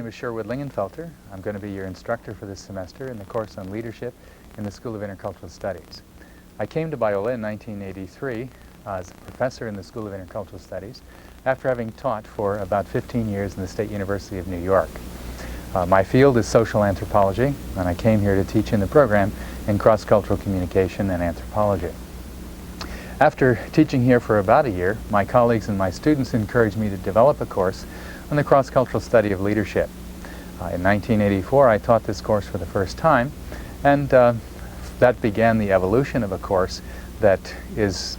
name is Sherwood Lingenfelter. I'm going to be your instructor for this semester in the course on leadership in the School of Intercultural Studies. I came to Biola in 1983 as a professor in the School of Intercultural Studies after having taught for about 15 years in the State University of New York. My field is social anthropology, and I came here to teach in the program in cross-cultural communication and anthropology. After teaching here for about a year, my colleagues and my students encouraged me to develop a course on the cross-cultural study of leadership. In 1984, I taught this course for the first time, and that began the evolution of a course that is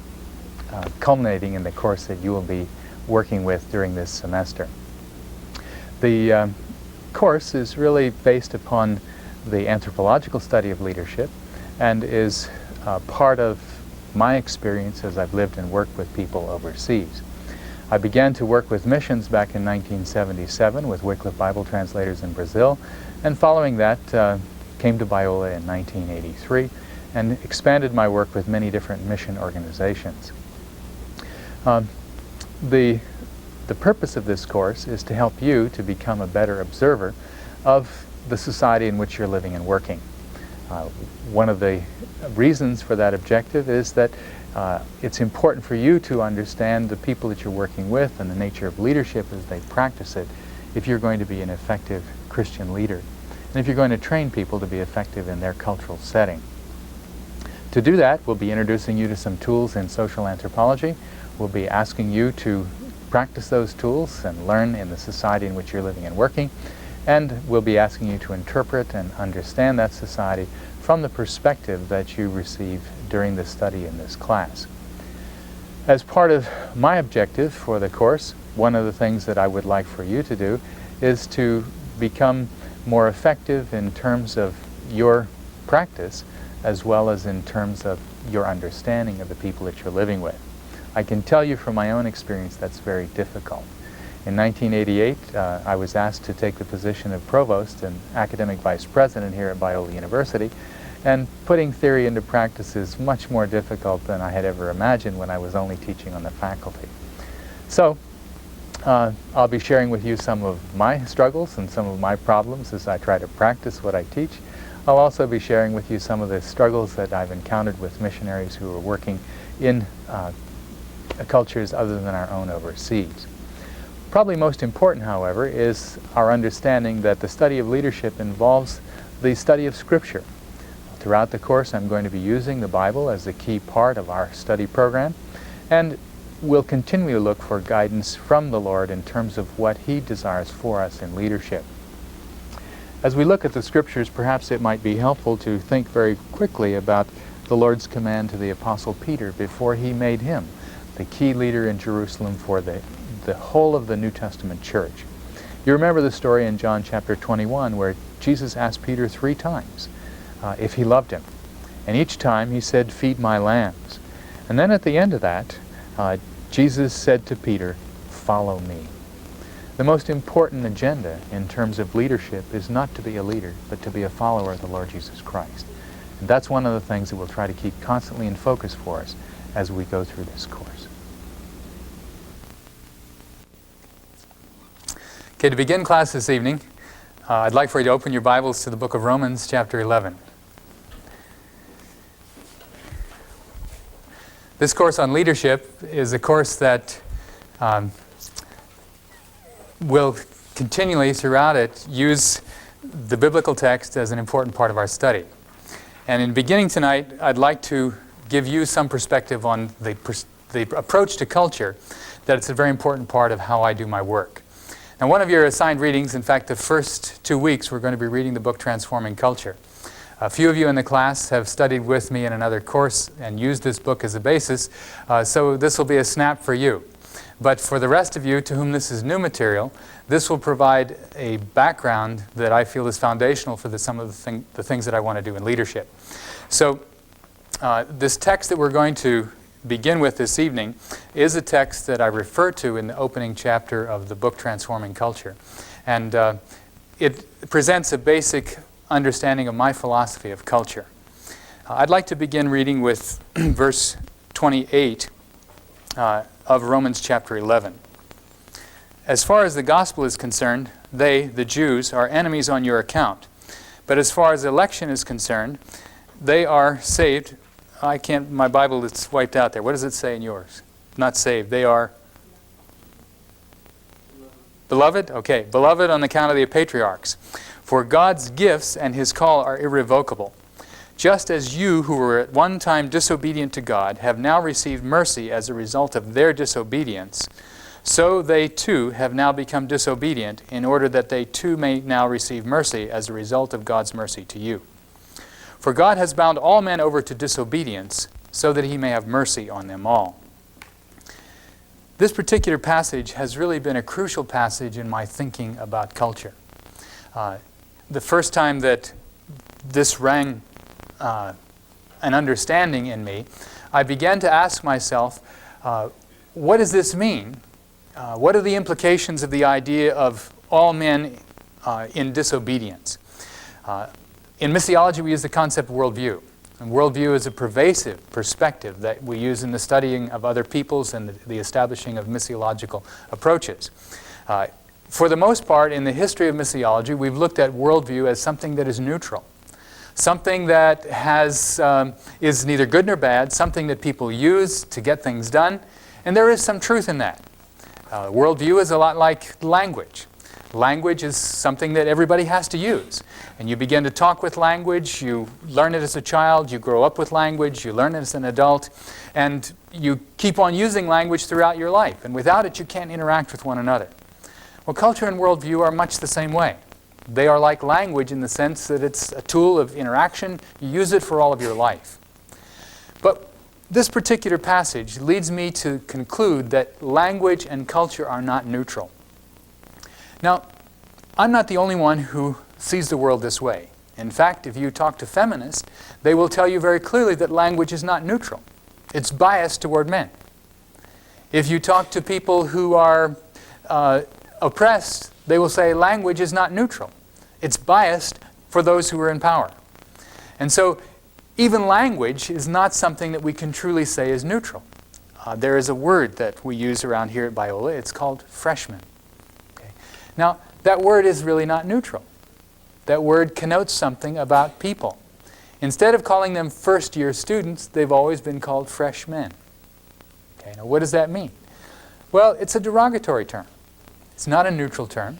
culminating in the course that you will be working with during this semester. The course is really based upon the anthropological study of leadership and is part of my experience as I've lived and worked with people overseas. I began to work with missions back in 1977 with Wycliffe Bible translators in Brazil, and following that came to Biola in 1983 and expanded my work with many different mission organizations. The purpose of this course is to help you to become a better observer of the society in which you're living and working. One of the reasons for that objective is that it's important for you to understand the people that you're working with and the nature of leadership as they practice it if you're going to be an effective Christian leader, and if you're going to train people to be effective in their cultural setting. To do that, we'll be introducing you to some tools in social anthropology. We'll be asking you to practice those tools and learn in the society in which you're living and working, and we'll be asking you to interpret and understand that society from the perspective that you receive during the study in this class. As part of my objective for the course, one of the things that I would like for you to do is to become more effective in terms of your practice as well as in terms of your understanding of the people that you're living with. I can tell you from my own experience that's very difficult. In 1988, I was asked to take the position of provost and academic vice president here at Biola University, and putting theory into practice is much more difficult than I had ever imagined when I was only teaching on the faculty. So I'll be sharing with you some of my struggles and some of my problems as I try to practice what I teach. I'll also be sharing with you some of the struggles that I've encountered with missionaries who are working in cultures other than our own overseas. Probably most important, however, is our understanding that the study of leadership involves the study of Scripture. Throughout the course, I'm going to be using the Bible as a key part of our study program, and we'll continually look for guidance from the Lord in terms of what He desires for us in leadership. As we look at the Scriptures, perhaps it might be helpful to think very quickly about the Lord's command to the Apostle Peter before He made him the key leader in Jerusalem for the whole of the New Testament church. You remember the story in John chapter 21 where Jesus asked Peter 3 times if he loved him. And each time he said, "Feed my lambs." And then at the end of that, Jesus said to Peter, "Follow me." The most important agenda in terms of leadership is not to be a leader, but to be a follower of the Lord Jesus Christ. And that's one of the things that we'll try to keep constantly in focus for us as we go through this course. Okay, to begin class this evening, I'd like for you to open your Bibles to the book of Romans, chapter 11. This course on leadership is a course that will continually throughout it use the biblical text as an important part of our study. And in beginning tonight, I'd like to give you some perspective on the approach to culture, that it's a very important part of how I do my work. Now, one of your assigned readings, in fact, the first 2 weeks, we're going to be reading the book Transforming Culture. A few of you in the class have studied with me in another course and used this book as a basis, so this will be a snap for you. But for the rest of you to whom this is new material, this will provide a background that I feel is foundational for some of the things that I want to do in leadership. So this text that we're going to begin with this evening is a text that I refer to in the opening chapter of the book Transforming Culture. And it presents a basic understanding of my philosophy of culture. I'd like to begin reading with verse 28 of Romans chapter 11. As far as the gospel is concerned, they, the Jews, are enemies on your account. But as far as election is concerned, they are saved. I can't, my Bible, it's wiped out there. What does it say in yours? Not saved. They are beloved? Okay, beloved on account of the patriarchs. For God's gifts and His call are irrevocable. Just as you, who were at one time disobedient to God, have now received mercy as a result of their disobedience, so they too have now become disobedient in order that they too may now receive mercy as a result of God's mercy to you. For God has bound all men over to disobedience so that He may have mercy on them all. This particular passage has really been a crucial passage in my thinking about culture. The first time that this rang an understanding in me, I began to ask myself, what does this mean? What are the implications of the idea of all men in disobedience? In missiology, we use the concept of worldview. And worldview is a pervasive perspective that we use in the studying of other peoples and the establishing of missiological approaches. For the most part, in the history of missiology, we've looked at worldview as something that is neutral. Something that is neither good nor bad, something that people use to get things done, and there is some truth in that. Worldview is a lot like language. Language is something that everybody has to use. And you begin to talk with language, you learn it as a child, you grow up with language, you learn it as an adult, and you keep on using language throughout your life. And without it, you can't interact with one another. Well, culture and worldview are much the same way. They are like language in the sense that it's a tool of interaction. You use it for all of your life. But this particular passage leads me to conclude that language and culture are not neutral. Now, I'm not the only one who sees the world this way. In fact, if you talk to feminists, they will tell you very clearly that language is not neutral. It's biased toward men. If you talk to people who are oppressed, they will say language is not neutral. It's biased for those who are in power. And so even language is not something that we can truly say is neutral. There is a word that we use around here at Biola. It's called freshman. Okay. Now, that word is really not neutral. That word connotes something about people. Instead of calling them first-year students, they've always been called freshmen. Okay. Now, what does that mean? Well, it's a derogatory term. It's not a neutral term.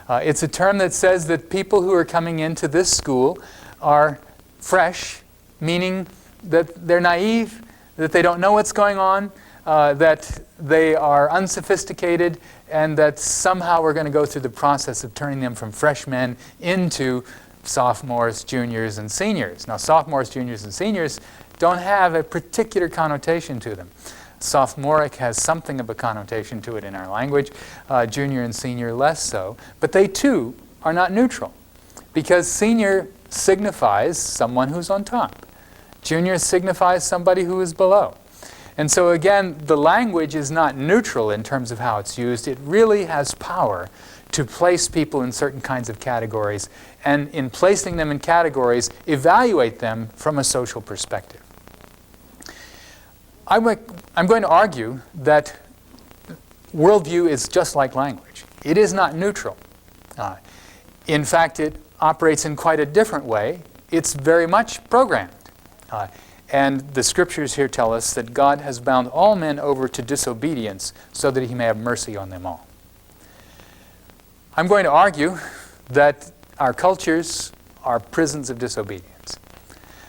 It's a term that says that people who are coming into this school are fresh, meaning that they're naive, that they don't know what's going on, that they are unsophisticated, and that somehow we're going to go through the process of turning them from freshmen into sophomores, juniors, and seniors. Now, sophomores, juniors, and seniors don't have a particular connotation to them. Sophomoric has something of a connotation to it in our language, junior and senior less so, but they too are not neutral, because senior signifies someone who's on top. Junior signifies somebody who is below. And so again, the language is not neutral in terms of how it's used. It really has power to place people in certain kinds of categories, and in placing them in categories, evaluate them from a social perspective. I'm going to argue that worldview is just like language. It is not neutral. In fact, it operates in quite a different way. It's very much programmed. And the scriptures here tell us that God has bound all men over to disobedience so that He may have mercy on them all. I'm going to argue that our cultures are prisons of disobedience.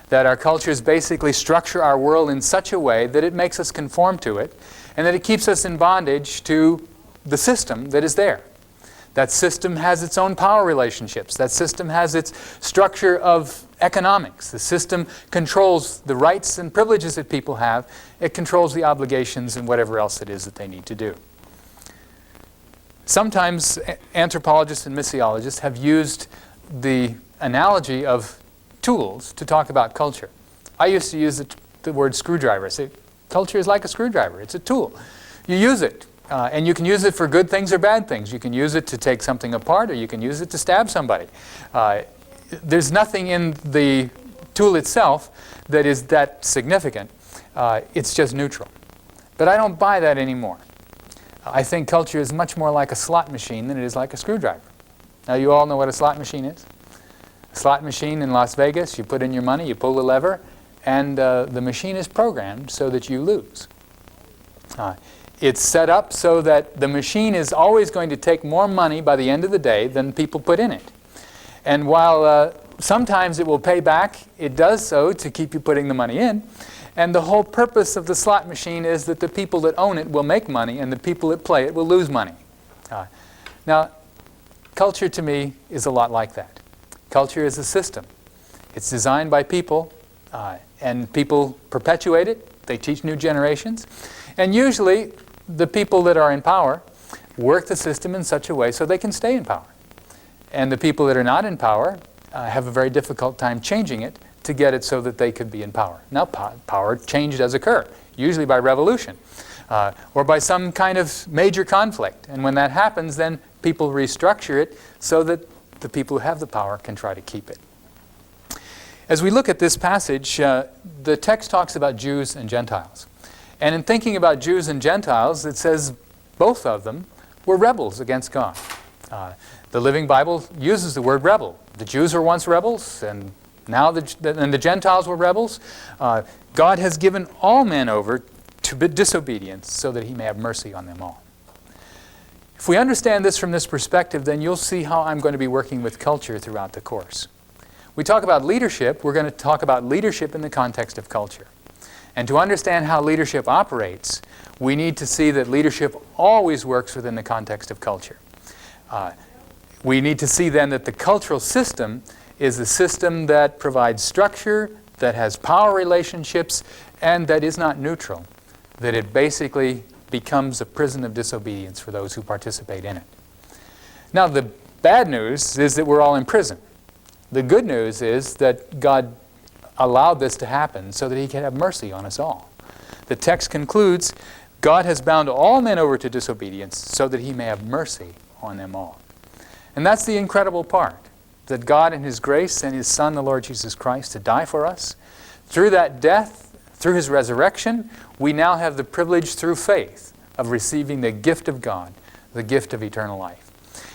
That our cultures basically structure our world in such a way that it makes us conform to it, and that it keeps us in bondage to the system that is there. That system has its own power relationships. That system has its structure of economics. The system controls the rights and privileges that people have. It controls the obligations and whatever else it is that they need to do. Sometimes anthropologists and missiologists have used the analogy of tools to talk about culture. I used to use the word screwdriver. I say, culture is like a screwdriver. It's a tool. You use it. And you can use it for good things or bad things. You can use it to take something apart, or you can use it to stab somebody. There's nothing in the tool itself that is that significant. It's just neutral. But I don't buy that anymore. I think culture is much more like a slot machine than it is like a screwdriver. Now you all know what a slot machine is. A slot machine in Las Vegas, you put in your money, you pull the lever, and the machine is programmed so that you lose. It's set up so that the machine is always going to take more money by the end of the day than people put in it. And while sometimes it will pay back, it does so to keep you putting the money in. And the whole purpose of the slot machine is that the people that own it will make money and the people that play it will lose money. Now, culture to me is a lot like that. Culture is a system. It's designed by people, and people perpetuate it. They teach new generations. And usually, the people that are in power work the system in such a way so they can stay in power. And the people that are not in power have a very difficult time changing it to get it so that they could be in power. Now, power change does occur, usually by revolution or by some kind of major conflict. And when that happens, then people restructure it so that the people who have the power can try to keep it. As we look at this passage, the text talks about Jews and Gentiles. And in thinking about Jews and Gentiles, it says both of them were rebels against God. The Living Bible uses the word rebel. The Jews were once rebels, and now the Gentiles were rebels. God has given all men over to disobedience so that he may have mercy on them all. If we understand this from this perspective, then you'll see how I'm going to be working with culture throughout the course. We talk about leadership, we're going to talk about leadership in the context of culture. And to understand how leadership operates, we need to see that leadership always works within the context of culture. We need to see then that the cultural system is a system that provides structure, that has power relationships, and that is not neutral. That it basically becomes a prison of disobedience for those who participate in it. Now, the bad news is that we're all in prison. The good news is that God allowed this to happen so that he can have mercy on us all. The text concludes, God has bound all men over to disobedience so that he may have mercy on them all. And that's the incredible part, that God in his grace sent his Son, the Lord Jesus Christ, to die for us. Through that death, through his resurrection, we now have the privilege through faith of receiving the gift of God, the gift of eternal life.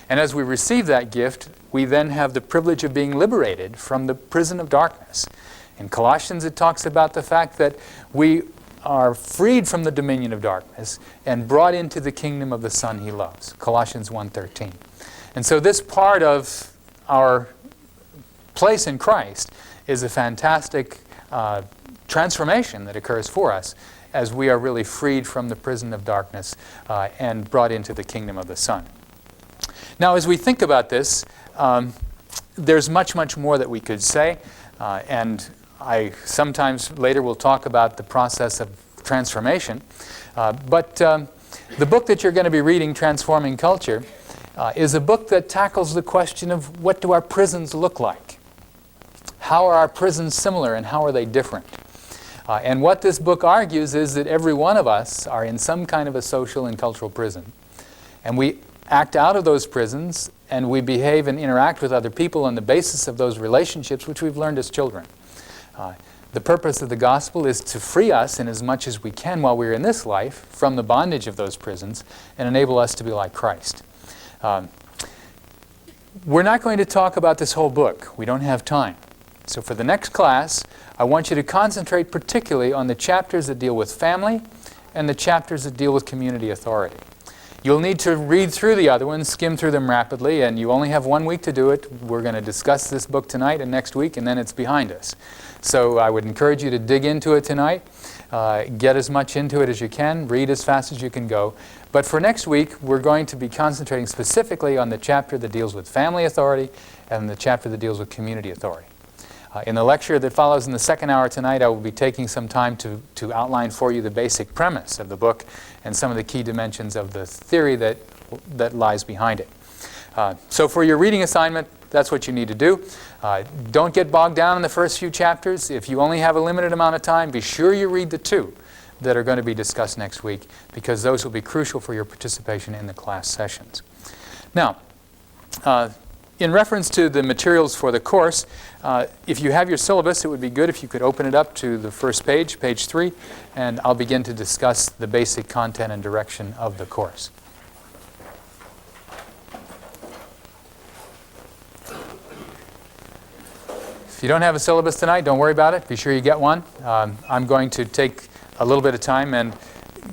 And as we receive that gift, we then have the privilege of being liberated from the prison of darkness. In Colossians, it talks about the fact that we are freed from the dominion of darkness and brought into the kingdom of the Son he loves. Colossians 1:13. And so this part of our place in Christ is a fantastic transformation that occurs for us as we are really freed from the prison of darkness and brought into the kingdom of the Son. Now, as we think about this, there's much, much more that we could say. And I sometimes later will talk about the process of transformation. But the book that you're going to be reading, Transforming Culture, is a book that tackles the question of what do our prisons look like? How are our prisons similar and how are they different? And what this book argues is that every one of us are in some kind of a social and cultural prison. And we act out of those prisons and we behave and interact with other people on the basis of those relationships which we've learned as children. The purpose of the gospel is to free us in as much as we can while we're in this life from the bondage of those prisons and enable us to be like Christ. We're not going to talk about this whole book. We don't have time. So for the next class, I want you to concentrate particularly on the chapters that deal with family and the chapters that deal with community authority. You'll need to read through the other ones, skim through them rapidly, and you only have 1 week to do it. We're going to discuss this book tonight and next week, and then it's behind us. So I would encourage you to dig into it tonight, get as much into it as you can, read as fast as you can go. But for next week, we're going to be concentrating specifically on the chapter that deals with family authority and the chapter that deals with community authority. In the lecture that follows in the second hour tonight, I will be taking some time to outline for you the basic premise of the book and some of the key dimensions of the theory that lies behind it. So for your reading assignment, that's what you need to do. Don't get bogged down in the first few chapters. If you only have a limited amount of time, be sure you read the 2 that are going to be discussed next week, because those will be crucial for your participation in the class sessions. Now, in reference to the materials for the course, if you have your syllabus, it would be good if you could open it up to the first page, page 3, and I'll begin to discuss the basic content and direction of the course. If you don't have a syllabus tonight, don't worry about it. Be sure you get one. I'm going to take a little bit of time and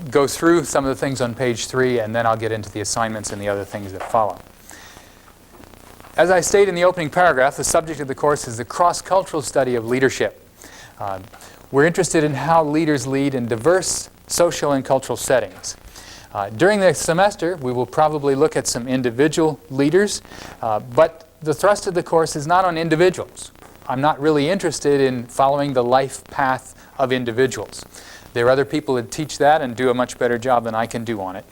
go through some of the things on page 3, and then I'll get into the assignments and the other things that follow. As I stated in the opening paragraph, the subject of the course is the cross-cultural study of leadership. We're interested in how leaders lead in diverse social and cultural settings. During the semester, we will probably look at some individual leaders, but the thrust of the course is not on individuals. I'm not really interested in following the life path of individuals. There are other people that teach that and do a much better job than I can do on it.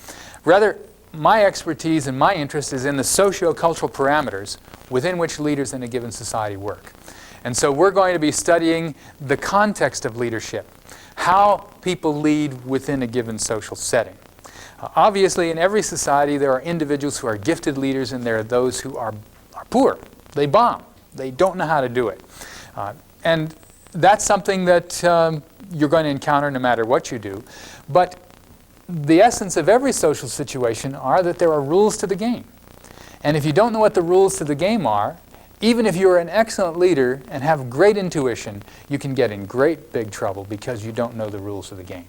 Rather, my expertise and my interest is in the socio-cultural parameters within which leaders in a given society work. And so we're going to be studying the context of leadership, how people lead within a given social setting. Obviously, in every society, there are individuals who are gifted leaders, and there are those who are poor. They bomb. They don't know how to do it. And that's something that you're going to encounter no matter what you do. But the essence of every social situation are that there are rules to the game. And if you don't know what the rules to the game are, even if you're an excellent leader and have great intuition, you can get in great big trouble because you don't know the rules of the game.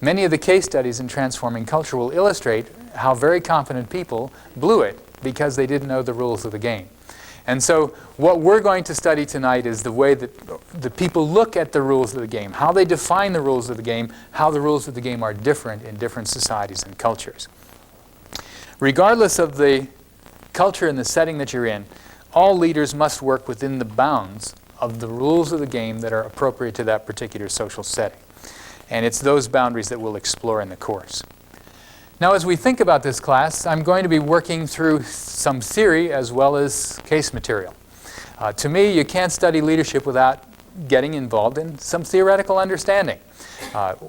Many of the case studies in Transforming Culture will illustrate how very competent people blew it because they didn't know the rules of the game. And so what we're going to study tonight is the way that the people look at the rules of the game, how they define the rules of the game, how the rules of the game are different in different societies and cultures. Regardless of the culture and the setting that you're in, all leaders must work within the bounds of the rules of the game that are appropriate to that particular social setting. And it's those boundaries that we'll explore in the course. Now, as we think about this class, I'm going to be working through some theory as well as case material. To me, you can't study leadership without getting involved in some theoretical understanding.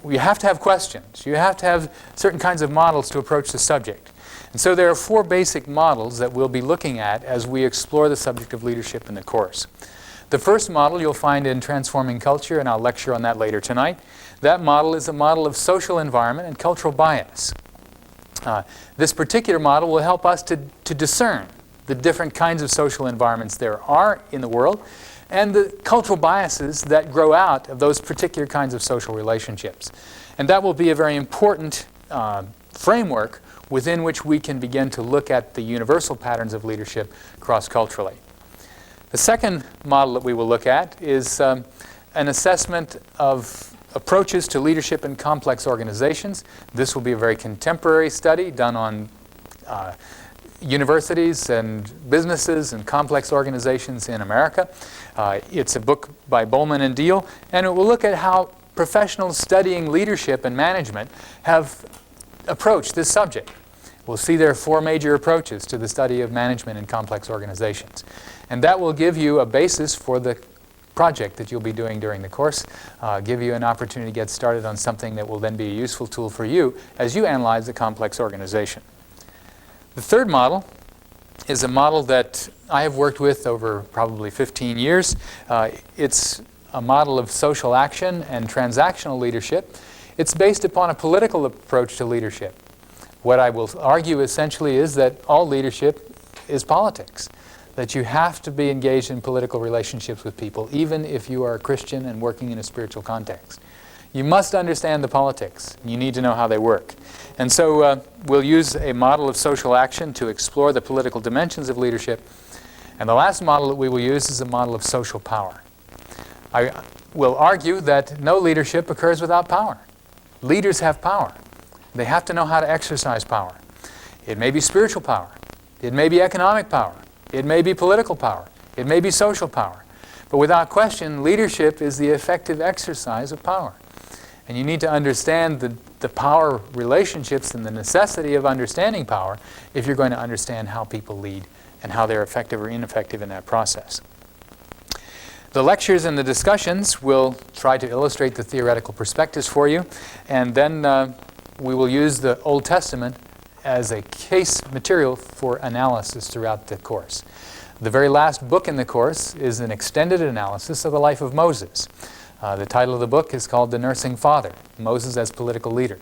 You have to have questions. You have to have certain kinds of models to approach the subject. And so there are 4 basic models that we'll be looking at as we explore the subject of leadership in the course. The first model you'll find in Transforming Culture, and I'll lecture on that later tonight. That model is a model of social environment and cultural bias. This particular model will help us to discern the different kinds of social environments there are in the world and the cultural biases that grow out of those particular kinds of social relationships. And that will be a very important framework within which we can begin to look at the universal patterns of leadership cross-culturally. The second model that we will look at is an assessment of approaches to leadership in complex organizations. This will be a very contemporary study done on universities and businesses and complex organizations in America. It's a book by Bowman and Deal, and it will look at how professionals studying leadership and management have approached this subject. We'll see there are 4 major approaches to the study of management in complex organizations. And that will give you a basis for the project that you'll be doing during the course, give you an opportunity to get started on something that will then be a useful tool for you as you analyze a complex organization. The third model is a model that I have worked with over probably 15 years. It's a model of social action and transactional leadership. It's based upon a political approach to leadership. What I will argue essentially is that all leadership is politics, that you have to be engaged in political relationships with people, even if you are a Christian and working in a spiritual context. You must understand the politics. You need to know how they work. And so we'll use a model of social action to explore the political dimensions of leadership. And the last model that we will use is a model of social power. I will argue that no leadership occurs without power. Leaders have power. They have to know how to exercise power. It may be spiritual power. It may be economic power. It may be political power. It may be social power. But without question, leadership is the effective exercise of power. And you need to understand the power relationships and the necessity of understanding power if you're going to understand how people lead and how they're effective or ineffective in that process. The lectures and the discussions will try to illustrate the theoretical perspectives for you, and then we will use the Old Testament as a case material for analysis throughout the course. The very last book in the course is an extended analysis of the life of Moses. The title of the book is called The Nursing Father, Moses as Political Leader.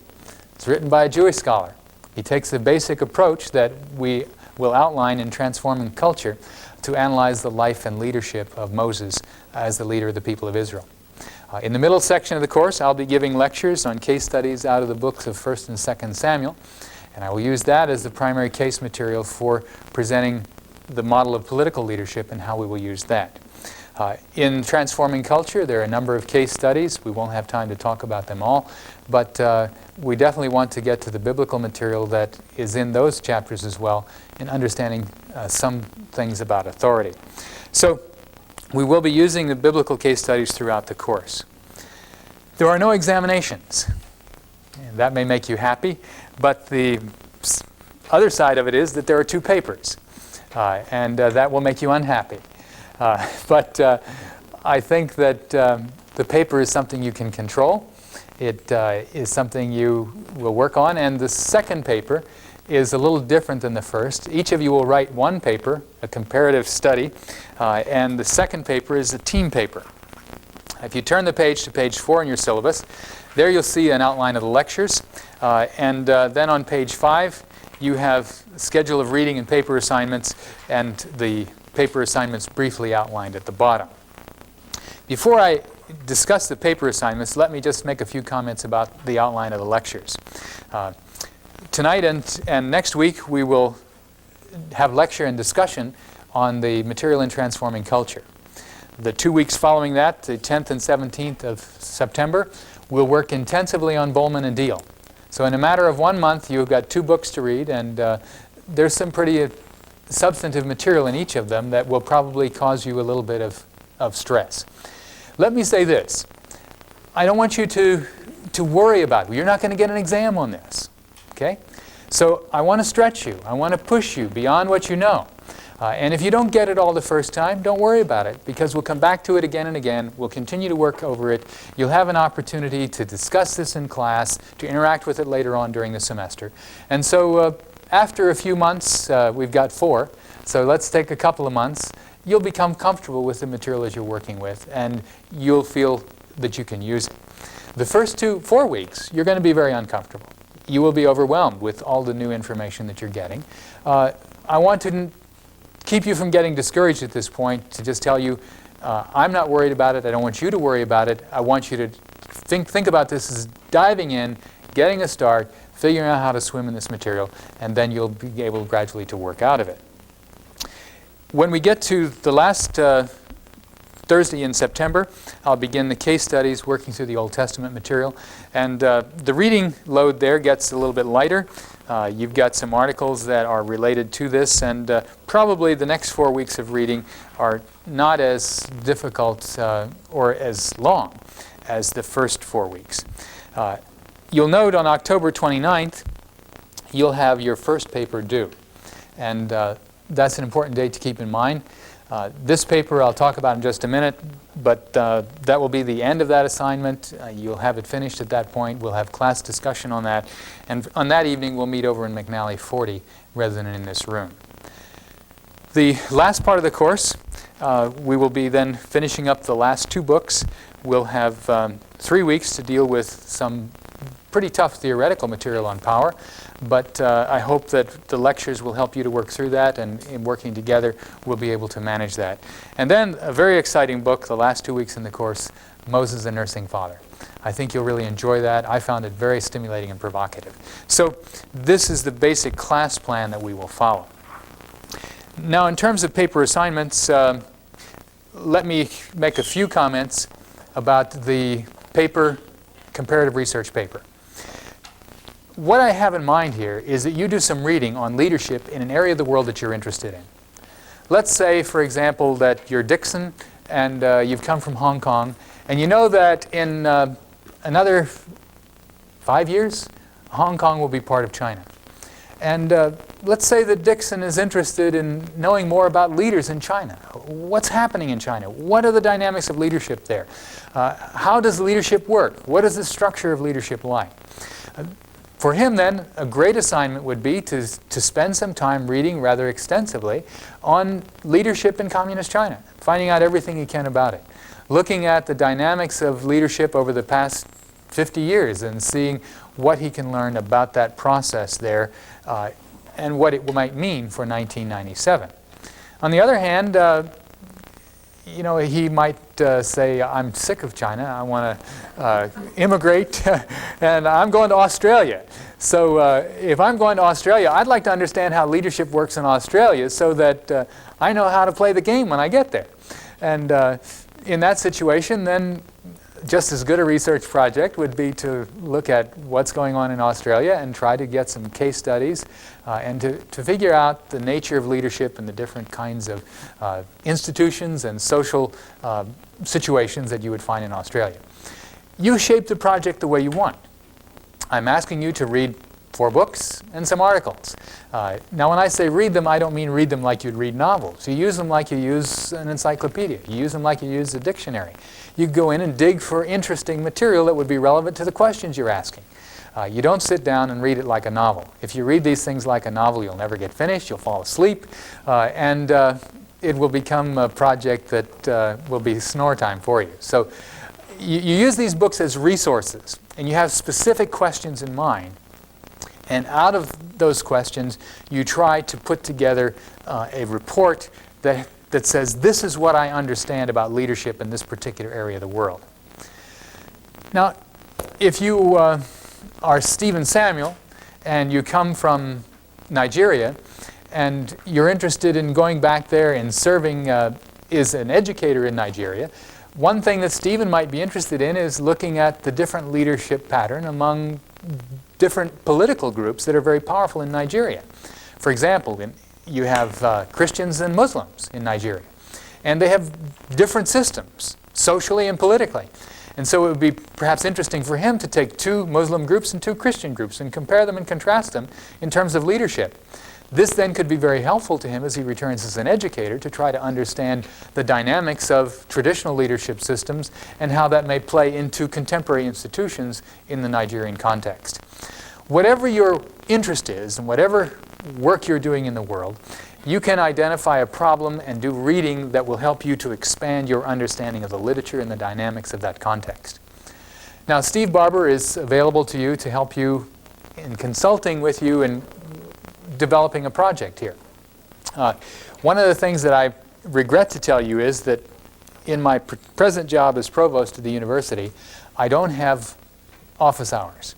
It's written by a Jewish scholar. He takes the basic approach that we will outline in Transforming Culture to analyze the life and leadership of Moses as the leader of the people of Israel. In the middle section of the course, I'll be giving lectures on case studies out of the books of 1st and 2nd Samuel, and I will use that as the primary case material for presenting the model of political leadership and how we will use that. In Transforming Culture, there are a number of case studies. We won't have time to talk about them all, but we definitely want to get to the biblical material that is in those chapters as well in understanding some things about authority. So we will be using the biblical case studies throughout the course. There are no examinations. And that may make you happy, but the other side of it is that there are 2 papers, and that will make you unhappy. But I think that the paper is something you can control. It is something you will work on, and the second paper is a little different than the first. Each of you will write one paper, a comparative study, and the second paper is a team paper. If you turn the page to page 4 in your syllabus, there you'll see an outline of the lectures, and then on page 5 you have a schedule of reading and paper assignments, and the paper assignments briefly outlined at the bottom. Before I discuss the paper assignments, let me just make a few comments about the outline of the lectures. Tonight and next week we will have lecture and discussion on the material in Transforming Culture. The 2 weeks following that, the 10th and 17th of September, we'll work intensively on Bowman and Deal. So in a matter of 1 month, you've got 2 books to read, and there's some pretty substantive material in each of them that will probably cause you a little bit of stress. Let me say this. I don't want you to worry about it. You're not going to get an exam on this. Okay? So I want to stretch you. I want to push you beyond what you know. And if you don't get it all the first time, don't worry about it, because we'll come back to it again and again. We'll continue to work over it. You'll have an opportunity to discuss this in class, to interact with it later on during the semester. And so after a few months, we've got 4, so let's take a couple of months. You'll become comfortable with the material that you're working with, and you'll feel that you can use it. The first 4 weeks, you're going to be very uncomfortable. You will be overwhelmed with all the new information that you're getting. I want to keep you from getting discouraged at this point, to just tell you, I'm not worried about it. I don't want you to worry about it. I want you to think about this as diving in, getting a start, figuring out how to swim in this material, and then you'll be able gradually to work out of it. When we get to the last Thursday in September, I'll begin the case studies, working through the Old Testament material. And the reading load there gets a little bit lighter. You've got some articles that are related to this, and probably the next 4 weeks of reading are not as difficult or as long as the first 4 weeks. You'll note on October 29th, you'll have your first paper due. And that's an important date to keep in mind. This paper I'll talk about in just a minute, but that will be the end of that assignment. You'll have it finished at that point. We'll have class discussion on that. And on that evening, we'll meet over in McNally 40 rather than in this room. The last part of the course, we will be then finishing up the last 2 books. We'll have 3 weeks to deal with some pretty tough theoretical material on power, but I hope that the lectures will help you to work through that, and in working together we'll be able to manage that. And then a very exciting book, the last 2 weeks in the course, Moses, a Nursing Father. I think you'll really enjoy that. I found it very stimulating and provocative. So this is the basic class plan that we will follow. Now in terms of paper assignments, let me make a few comments about the paper, comparative research paper. What I have in mind here is that you do some reading on leadership in an area of the world that you're interested in. Let's say, for example, that you're Dixon and you've come from Hong Kong, and you know that in another 5 years, Hong Kong will be part of China. And let's say that Dixon is interested in knowing more about leaders in China. What's happening in China? What are the dynamics of leadership there? How does leadership work? What is the structure of leadership like? For him, then, a great assignment would be to spend some time reading rather extensively on leadership in Communist China, finding out everything he can about it, looking at the dynamics of leadership over the past 50 years and seeing what he can learn about that process there and what it might mean for 1997. On the other hand, he might say, I'm sick of China, I want to immigrate, and I'm going to Australia. So if I'm going to Australia, I'd like to understand how leadership works in Australia so that I know how to play the game when I get there. And in that situation, then just as good a research project would be to look at what's going on in Australia and try to get some case studies and to figure out the nature of leadership and the different kinds of institutions and social situations that you would find in Australia. You shape the project the way you want. I'm asking you to read 4 books and some articles. Now when I say read them, I don't mean read them like you'd read novels. You use them like you use an encyclopedia. You use them like you use a dictionary. You go in and dig for interesting material that would be relevant to the questions you're asking. You don't sit down and read it like a novel. If you read these things like a novel, you'll never get finished, you'll fall asleep, and it will become a project that will be snore time for you. So you use these books as resources, and you have specific questions in mind. And out of those questions, you try to put together a report that says, this is what I understand about leadership in this particular area of the world. Now, if you are Stephen Samuel, and you come from Nigeria, and you're interested in going back there and serving as an educator in Nigeria, one thing that Stephen might be interested in is looking at the different leadership pattern among different political groups that are very powerful in Nigeria. For example, you have Christians and Muslims in Nigeria, and they have different systems, socially and politically. And so it would be perhaps interesting for him to take 2 Muslim groups and 2 Christian groups and compare them and contrast them in terms of leadership. This then could be very helpful to him as he returns as an educator to try to understand the dynamics of traditional leadership systems and how that may play into contemporary institutions in the Nigerian context. Whatever your interest is and whatever work you're doing in the world, you can identify a problem and do reading that will help you to expand your understanding of the literature and the dynamics of that context. Now, Steve Barber is available to you to help you in consulting with you in developing a project here. One of the things that I regret to tell you is that in my present job as provost of the university, I don't have office hours.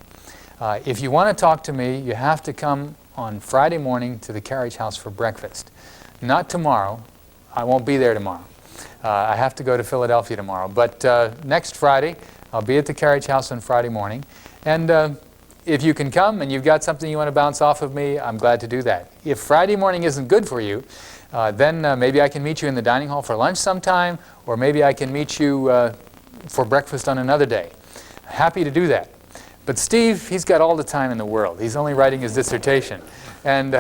If you want to talk to me, you have to come on Friday morning to the Carriage House for breakfast. Not tomorrow. I won't be there tomorrow. I have to go to Philadelphia tomorrow. But next Friday, I'll be at the Carriage House on Friday morning. And if you can come and you've got something you want to bounce off of me, I'm glad to do that. If Friday morning isn't good for you, then maybe I can meet you in the dining hall for lunch sometime, or maybe I can meet you for breakfast on another day. Happy to do that. But Steve, he's got all the time in the world. He's only writing his dissertation. And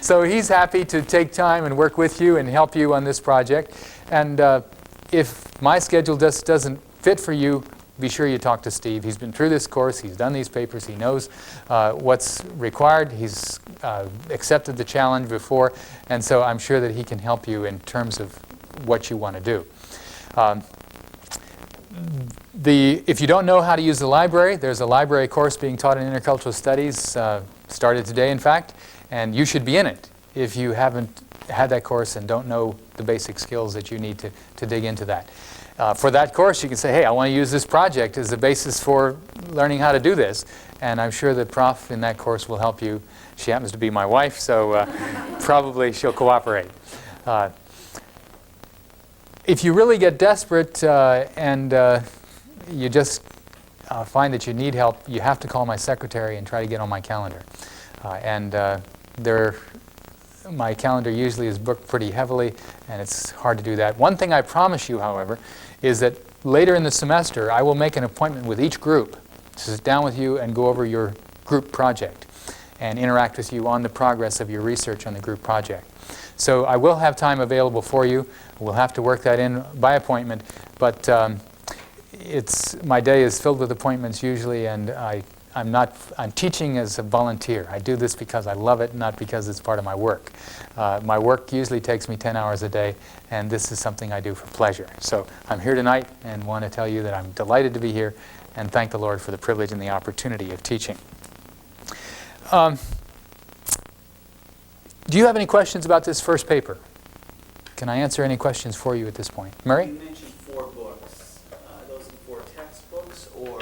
so he's happy to take time and work with you and help you on this project. And if my schedule just doesn't fit for you, be sure you talk to Steve. He's been through this course. He's done these papers. He knows what's required. He's accepted the challenge before. And so I'm sure that he can help you in terms of what you want to do. If you don't know how to use the library, there's a library course being taught in Intercultural Studies, started today in fact, and you should be in it if you haven't had that course and don't know the basic skills that you need to dig into that. For that course, you can say, hey, I want to use this project as the basis for learning how to do this, and I'm sure the prof in that course will help you. She happens to be my wife, so probably she'll cooperate. If you really get desperate and you just find that you need help, you have to call my secretary and try to get on my calendar. My calendar usually is booked pretty heavily, and it's hard to do that. One thing I promise you, however, is that later in the semester, I will make an appointment with each group to sit down with you and go over your group project and interact with you on the progress of your research on the group project. So I will have time available for you. We'll have to work that in by appointment, but my day is filled with appointments usually, and I'm teaching as a volunteer. I do this because I love it, not because it's part of my work. My work usually takes me 10 hours a day, and this is something I do for pleasure. So I'm here tonight and want to tell you that I'm delighted to be here and thank the Lord for the privilege and the opportunity of teaching. Do you have any questions about this first paper? Can I answer any questions for you at this point? Murray? You mentioned 4 books. Are those the 4 textbooks, or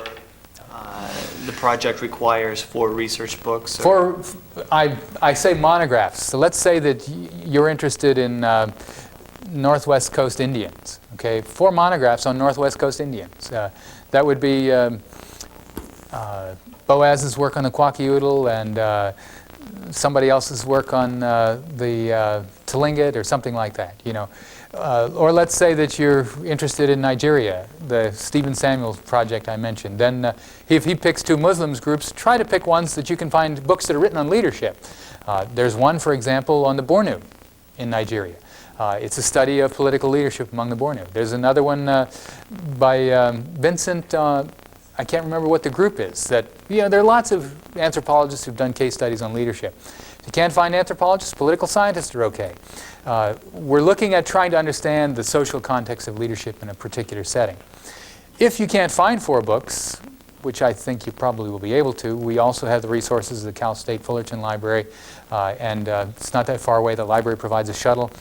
the project requires 4 research books? I say monographs. So let's say that you're interested in Northwest Coast Indians. Okay, 4 monographs on Northwest Coast Indians. That would be Boaz's work on the Kwakiutl and somebody else's work on the Tlingit or something like that, you know. Or let's say that you're interested in Nigeria, the Stephen Samuels project I mentioned. Then if he picks 2 Muslims groups, try to pick ones that you can find books that are written on leadership. There's one, for example, on the Bornu in Nigeria. It's a study of political leadership among the Bornu. There's another one by Vincent, I can't remember what the group is. That, you know, there are lots of anthropologists who've done case studies on leadership. If you can't find anthropologists, political scientists are okay. We're looking at trying to understand the social context of leadership in a particular setting. If you can't find 4 books, which I think you probably will be able to, we also have the resources of the Cal State Fullerton Library, and it's not that far away. The library provides a shuttle.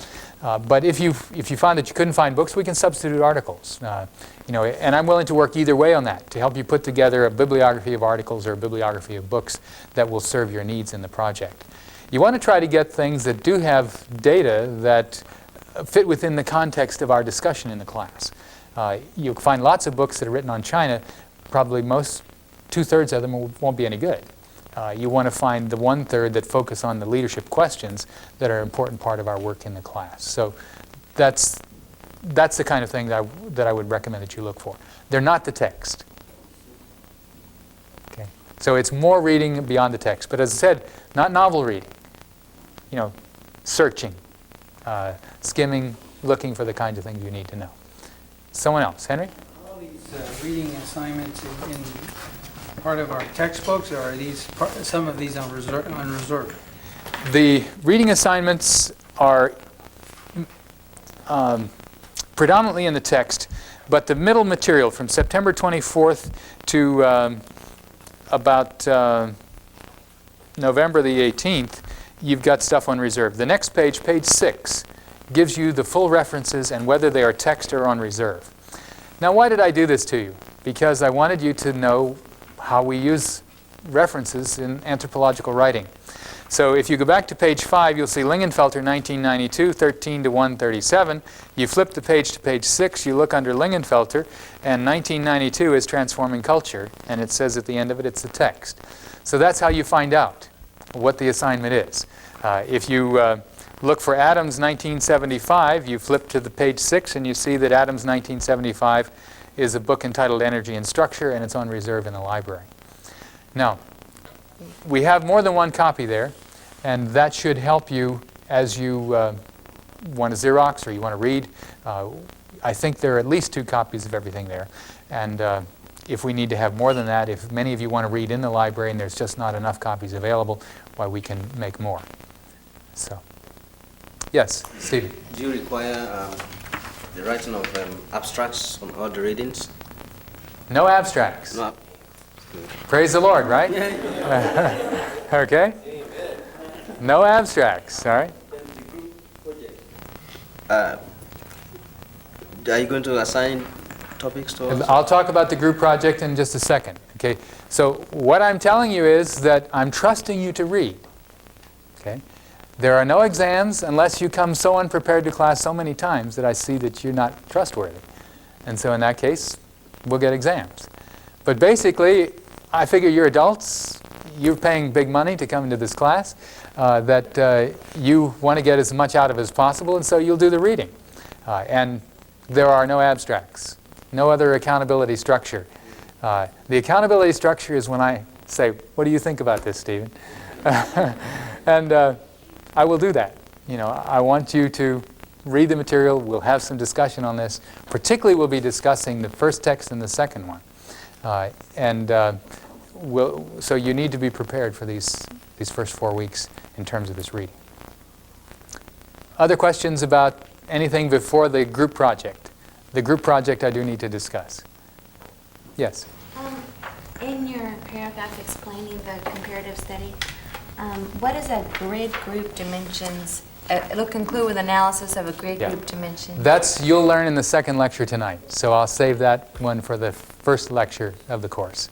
But if you find that you couldn't find books, we can substitute articles. You know, and I'm willing to work either way on that, to help you put together a bibliography of articles or a bibliography of books that will serve your needs in the project. You want to try to get things that do have data that fit within the context of our discussion in the class. You'll find lots of books that are written on China. Probably 2/3 of them won't be any good. You want to find the 1/3 that focus on the leadership questions that are an important part of our work in the class. So that's the kind of thing that I would recommend that you look for. They're not the text. Okay. So it's more reading beyond the text. But as I said, not novel reading. You know, searching, skimming, looking for the kinds of things you need to know. Someone else. Henry? All these reading assignments in part of our textbooks, or are these some of these on reserve? The reading assignments are predominantly in the text, but the middle material from September 24th to about November the 18th, you've got stuff on reserve. The next page, page 6, gives you the full references and whether they are text or on reserve. Now, why did I do this to you? Because I wanted you to know how we use references in anthropological writing. So if you go back to page 5, you'll see Lingenfelter, 1992, 13 to 137. You flip the page to page 6, you look under Lingenfelter, and 1992 is Transforming Culture, and it says at the end of it, it's the text. So that's how you find out what the assignment is. If you look for Adams, 1975, you flip to the page 6, and you see that Adams, 1975 is a book entitled Energy and Structure, and it's on reserve in the library. Now, we have more than one copy there, and that should help you as you want to Xerox or you want to read. I think there are at least 2 copies of everything there. And if we need to have more than that, if many of you want to read in the library and there's just not enough copies available, why, we can make more. So, yes, Stephen. Do you require the writing of abstracts on all the readings? No abstracts. No. Praise the Lord, right? Okay? No abstracts, all right? Are you going to assign topics to us? I'll talk about the group project in just a second. Okay? So what I'm telling you is that I'm trusting you to read. Okay? There are no exams unless you come so unprepared to class so many times that I see that you're not trustworthy. And so in that case, we'll get exams. But basically, I figure you're adults, you're paying big money to come into this class, that you want to get as much out of as possible, and so you'll do the reading. And there are no abstracts, no other accountability structure. The accountability structure is when I say, what do you think about this, Stephen? And I will do that. You know, I want you to read the material. We'll have some discussion on this. Particularly, we'll be discussing the first text and the second one. So you need to be prepared for these first 4 weeks in terms of this reading. Other questions about anything before the group project? The group project I do need to discuss. Yes? In your paragraph explaining the comparative study, what is a grid group dimensions it'll conclude with analysis of a grade Yeah. group dimension. You'll learn in the second lecture tonight, so I'll save that one for the first lecture of the course.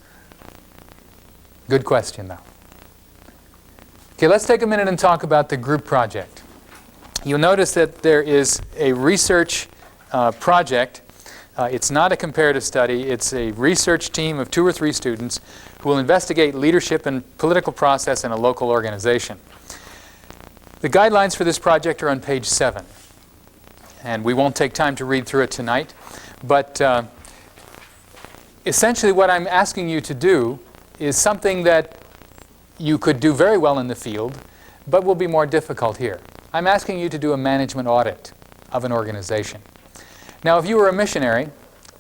Good question, though. Okay, let's take a minute and talk about the group project. You'll notice that there is a research project. It's not a comparative study. It's a research team of 2 or 3 students who will investigate leadership and political process in a local organization. The guidelines for this project are on page 7. And we won't take time to read through it tonight. But essentially what I'm asking you to do is something that you could do very well in the field, but will be more difficult here. I'm asking you to do a management audit of an organization. Now, if you were a missionary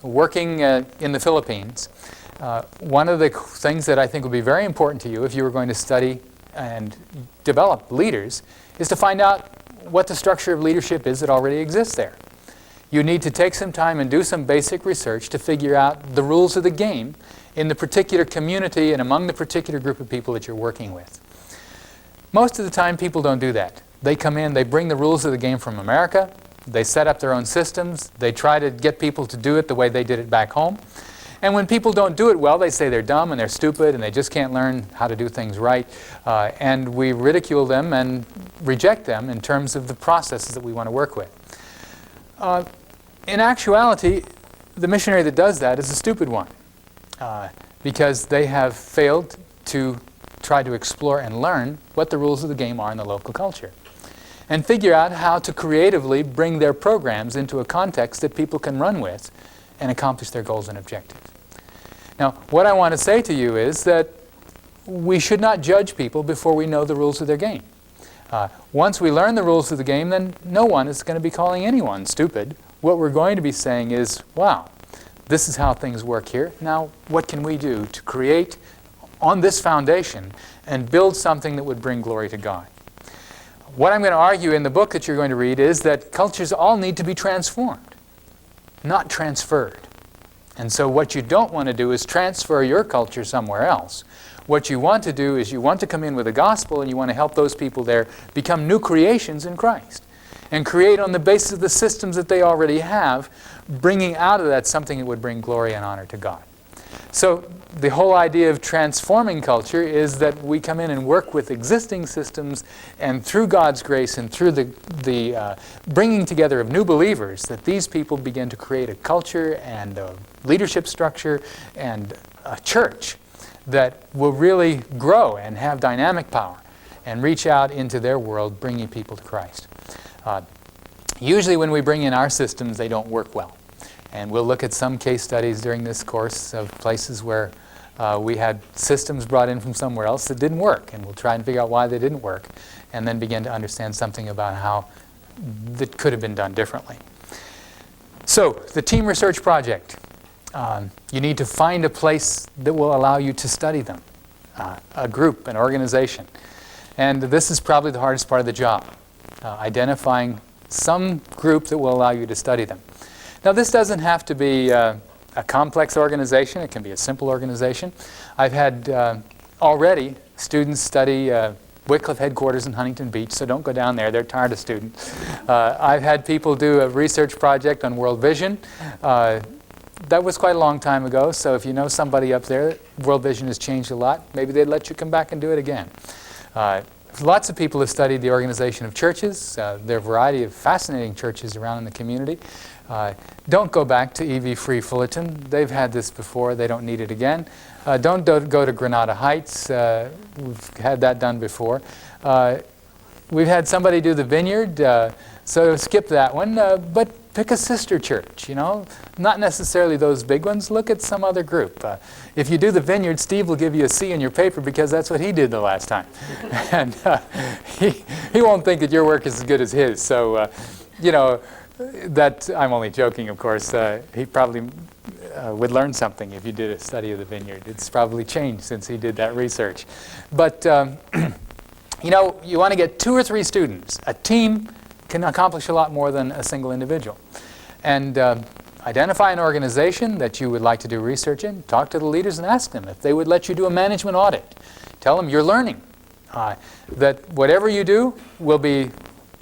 working in the Philippines, one of the things that I think would be very important to you if you were going to study and develop leaders is to find out what the structure of leadership is that already exists there. You need to take some time and do some basic research to figure out the rules of the game in the particular community and among the particular group of people that you're working with. Most of the time, people don't do that. They come in, they bring the rules of the game from America, they set up their own systems, they try to get people to do it the way they did it back home. And when people don't do it well, they say they're dumb and they're stupid and they just can't learn how to do things right. And we ridicule them and reject them in terms of the processes that we want to work with. In actuality, the missionary that does that is a stupid one because they have failed to try to explore and learn what the rules of the game are in the local culture and figure out how to creatively bring their programs into a context that people can run with and accomplish their goals and objectives. Now, what I want to say to you is that we should not judge people before we know the rules of their game. Once we learn the rules of the game, then no one is going to be calling anyone stupid. What we're going to be saying is, wow, this is how things work here. Now, what can we do to create on this foundation and build something that would bring glory to God? What I'm going to argue in the book that you're going to read is that cultures all need to be transformed, not transferred. And so what you don't want to do is transfer your culture somewhere else. What you want to do is you want to come in with the gospel and you want to help those people there become new creations in Christ and create on the basis of the systems that they already have, bringing out of that something that would bring glory and honor to God. So the whole idea of transforming culture is that we come in and work with existing systems, and through God's grace and through the bringing together of new believers, that these people begin to create a culture and a leadership structure and a church that will really grow and have dynamic power and reach out into their world, bringing people to Christ. Usually when we bring in our systems, they don't work well. And we'll look at some case studies during this course of places where we had systems brought in from somewhere else that didn't work. And we'll try and figure out why they didn't work and then begin to understand something about how that could have been done differently. So, the team research project. You need to find a place that will allow you to study them. A group, an organization. And this is probably the hardest part of the job. Identifying some group that will allow you to study them. Now, this doesn't have to be a complex organization. It can be a simple organization. I've had already students study Wycliffe headquarters in Huntington Beach, so don't go down there. They're tired of students. I've had people do a research project on World Vision. That was quite a long time ago, so if you know somebody up there, World Vision has changed a lot. Maybe they'd let you come back and do it again. Lots of people have studied the organization of churches. There are a variety of fascinating churches around in the community. Don't go back to E.V. Free Fullerton. They've had this before. They don't need it again. Don't go to Granada Heights. We've had that done before. We've had somebody do the Vineyard, so skip that one. But pick a sister church, you know. Not necessarily those big ones. Look at some other group. If you do the Vineyard, Steve will give you a C in your paper because that's what he did the last time. And he won't think that your work is as good as his. So, you know, that I'm only joking, of course. He probably would learn something if you did a study of the Vineyard. It's probably changed since he did that research. But, you know, you want to get 2 or 3 students. A team can accomplish a lot more than a single individual. And identify an organization that you would like to do research in. Talk to the leaders and ask them if they would let you do a management audit. Tell them you're learning. That whatever you do will be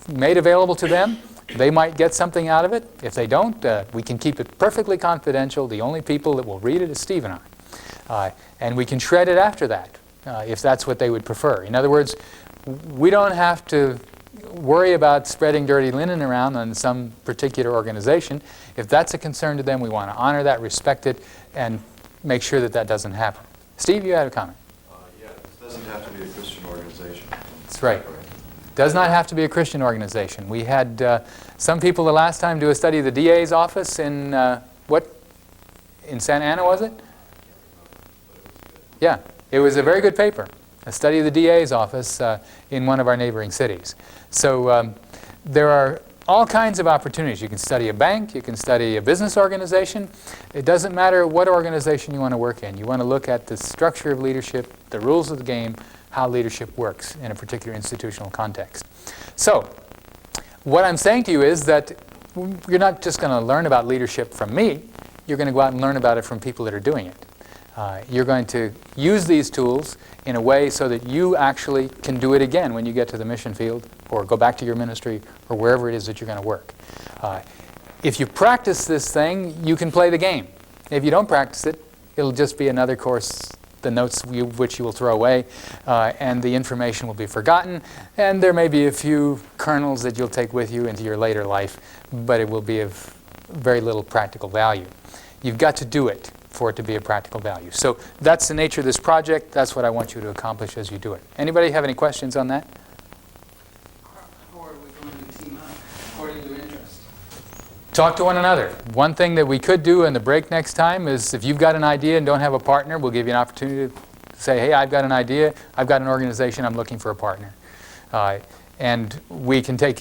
made available to them. They might get something out of it. If they don't, we can keep it perfectly confidential. The only people that will read it is Steve and I. And we can shred it after that, if that's what they would prefer. In other words, we don't have to worry about spreading dirty linen around on some particular organization. If that's a concern to them, we want to honor that, respect it, and make sure that that doesn't happen. Steve, you had a comment. Yeah, it doesn't have to be a Christian organization. That's right. Does not have to be a Christian organization. We had some people the last time do a study of the DA's office in, in Santa Ana, was it? Yeah, it was a very good paper, a study of the DA's office in one of our neighboring cities. So there are all kinds of opportunities. You can study a bank, you can study a business organization. It doesn't matter what organization you want to work in. You want to look at the structure of leadership, the rules of the game, how leadership works in a particular institutional context. So, what I'm saying to you is that you're not just going to learn about leadership from me. You're going to go out and learn about it from people that are doing it. You're going to use these tools in a way so that you actually can do it again when you get to the mission field or go back to your ministry or wherever it is that you're going to work. If you practice this thing, you can play the game. If you don't practice it, it'll just be another course, the notes which you will throw away, and the information will be forgotten, and there may be a few kernels that you'll take with you into your later life, but it will be of very little practical value. You've got to do it for it to be of practical value. So that's the nature of this project. That's what I want you to accomplish as you do it. Anybody have any questions on that? How are we going to team up according to interest? Talk to one another. One thing that we could do in the break next time is if you've got an idea and don't have a partner, we'll give you an opportunity to say, hey, I've got an idea, I've got an organization, I'm looking for a partner. And we can take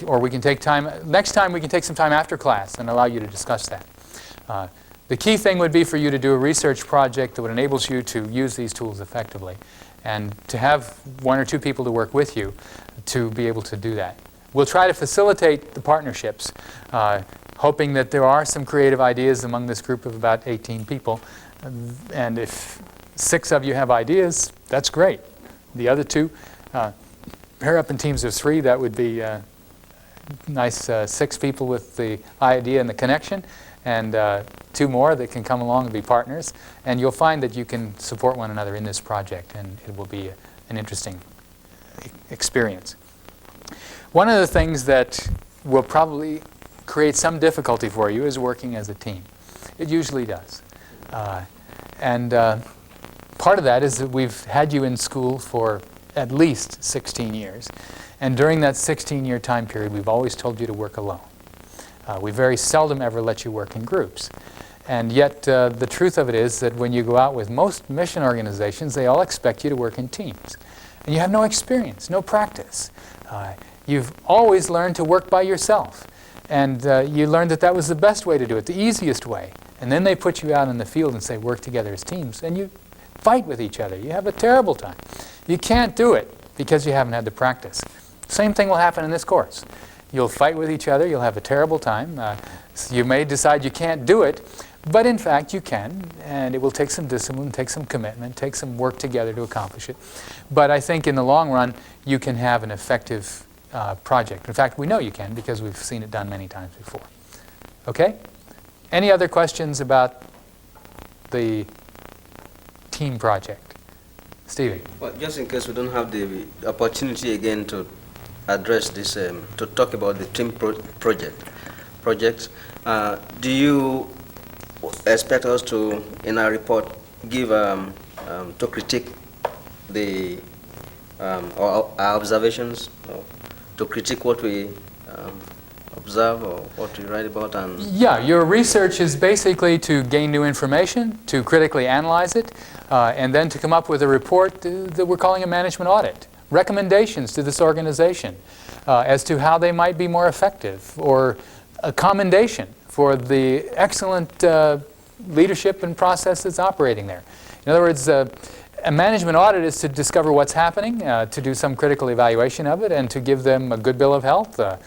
time, next time we can take some time after class and allow you to discuss that. The key thing would be for you to do a research project that would enable you to use these tools effectively and to have one or two people to work with you to be able to do that. We'll try to facilitate the partnerships, hoping that there are some creative ideas among this group of about 18 people. And if 6 of you have ideas, that's great. The other 2, pair up in teams of 3, that would be nice 6 people with the idea and the connection, and 2 more that can come along and be partners. And you'll find that you can support one another in this project, and it will be an interesting experience. One of the things that will probably create some difficulty for you is working as a team. It usually does. And part of that is that we've had you in school for at least 16 years. And during that 16-year time period, we've always told you to work alone. We very seldom ever let you work in groups. And yet, the truth of it is that when you go out with most mission organizations, they all expect you to work in teams. And you have no experience, no practice. You've always learned to work by yourself. And you learned that that was the best way to do it, the easiest way. And then they put you out in the field and say, work together as teams. And you fight with each other. You have a terrible time. You can't do it because you haven't had the practice. Same thing will happen in this course. You'll fight with each other. You'll have a terrible time. You may decide you can't do it. But in fact, you can. And it will take some discipline, take some commitment, take some work together to accomplish it. But I think in the long run, you can have an effective project. In fact, we know you can because we've seen it done many times before. Okay? Any other questions about the team project? Stevie? Well, just in case we don't have the opportunity again to address this, to talk about the team projects, do you expect us to, in our report, give to critique the our observations, or to critique what we observe or what we write about? And yeah, your research is basically to gain new information, to critically analyze it, and then to come up with a report that we're calling a management audit. Recommendations to this organization as to how they might be more effective, or a commendation for the excellent leadership and process that's operating there. In other words, a management audit is to discover what's happening, to do some critical evaluation of it, and to give them a good bill of health, a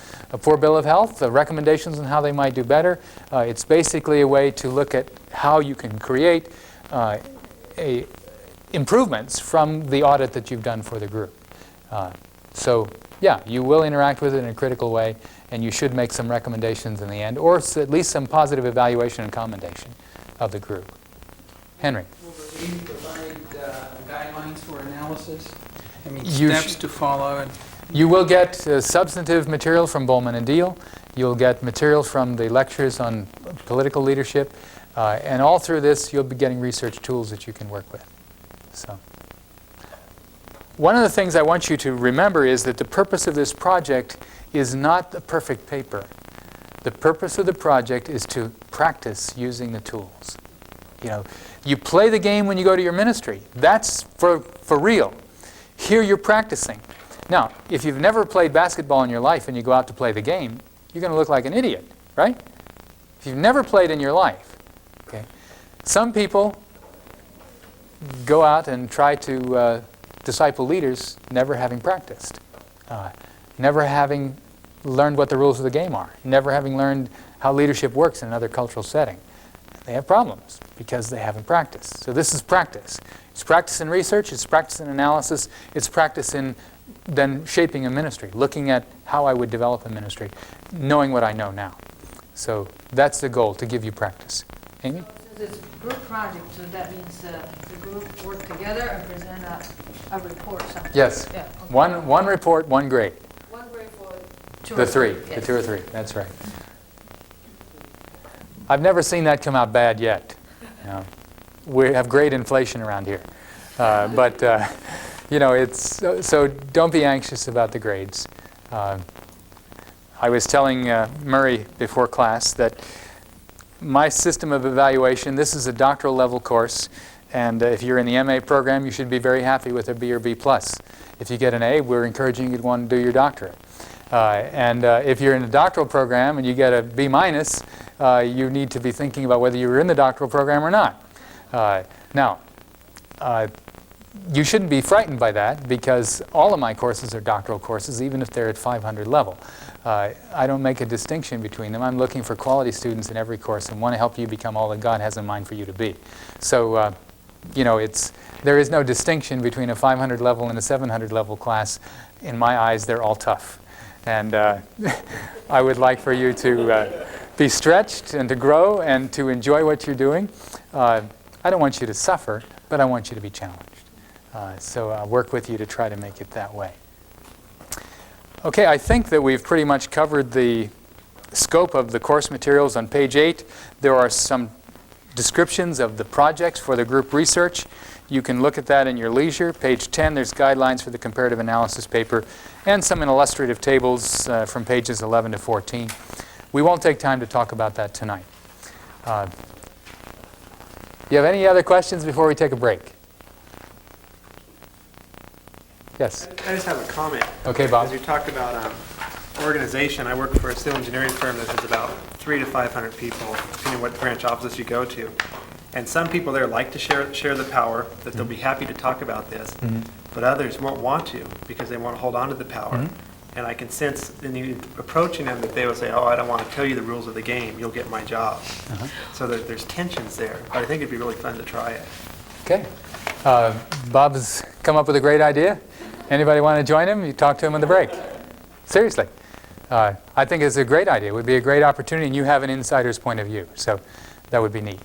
poor bill of health, recommendations on how they might do better. It's basically a way to look at how you can create improvements from the audit that you've done for the group. So yeah, you will interact with it in a critical way, and you should make some recommendations in the end, or at least some positive evaluation and commendation of the group. Henry? Will the lead provide guidelines for analysis? I mean, You steps to follow? And You will get substantive material from Bowman and Deal. You'll get material from the lectures on political leadership. And all through this, you'll be getting research tools that you can work with. So, one of the things I want you to remember is that the purpose of this project is not the perfect paper. The purpose of the project is to practice using the tools. You know, you play the game when you go to your ministry. That's for real. Here you're practicing. Now, if you've never played basketball in your life and you go out to play the game, you're going to look like an idiot, right? If you've never played in your life, okay? Some people go out and try to disciple leaders never having practiced, never having learned what the rules of the game are, never having learned how leadership works in another cultural setting. They have problems because they haven't practiced. So this is practice. It's practice in research, it's practice in analysis, it's practice in then shaping a ministry, looking at how I would develop a ministry, knowing what I know now. So that's the goal, to give you practice. Amy? So this group project, so that means the group work together and present a report, something? Yes. Yeah, okay. One report, one grade. One grade for two The or three. yes. The two or three. That's right. I've never seen that come out bad yet. You know, we have great inflation around here. But you know, it's so don't be anxious about the grades. I was telling Murray before class that my system of evaluation, this is a doctoral level course, and if you're in the MA program, you should be very happy with a B or B+. If you get an A, we're encouraging you to want to do your doctorate. And if you're in a doctoral program and you get a B-, you need to be thinking about whether you're in the doctoral program or not. Now, you shouldn't be frightened by that, because all of my courses are doctoral courses, even if they're at 500 level. I don't make a distinction between them. I'm looking for quality students in every course and want to help you become all that God has in mind for you to be. So, you know, there is no distinction between a 500 level and a 700 level class. In my eyes, they're all tough. And I would like for you to be stretched and to grow and to enjoy what you're doing. I don't want you to suffer, but I want you to be challenged. So I'll work with you to try to make it that way. Okay, I think that we've pretty much covered the scope of the course materials on page 8. There are some descriptions of the projects for the group research. You can look at that in your leisure. Page 10, there's guidelines for the comparative analysis paper and some illustrative tables from pages 11 to 14. We won't take time to talk about that tonight. You have any other questions before we take a break? Yes. I just have a comment. Okay, Bob. As you talked about organization, I work for a civil engineering firm that has about 300 to 500 people, depending on what branch office you go to. And some people there like to share the power, that they'll be happy to talk about this, but others won't want to because they want to hold on to the power. And I can sense in you approaching them that they will say, oh, I don't want to tell you the rules of the game, you'll get my job. So there's tensions there, but I think it'd be really fun to try it. Okay. Bob's come up with a great idea. Anybody want to join him? You talk to him on the break. Seriously. I think it's a great idea. It would be a great opportunity, and you have an insider's point of view. So that would be neat.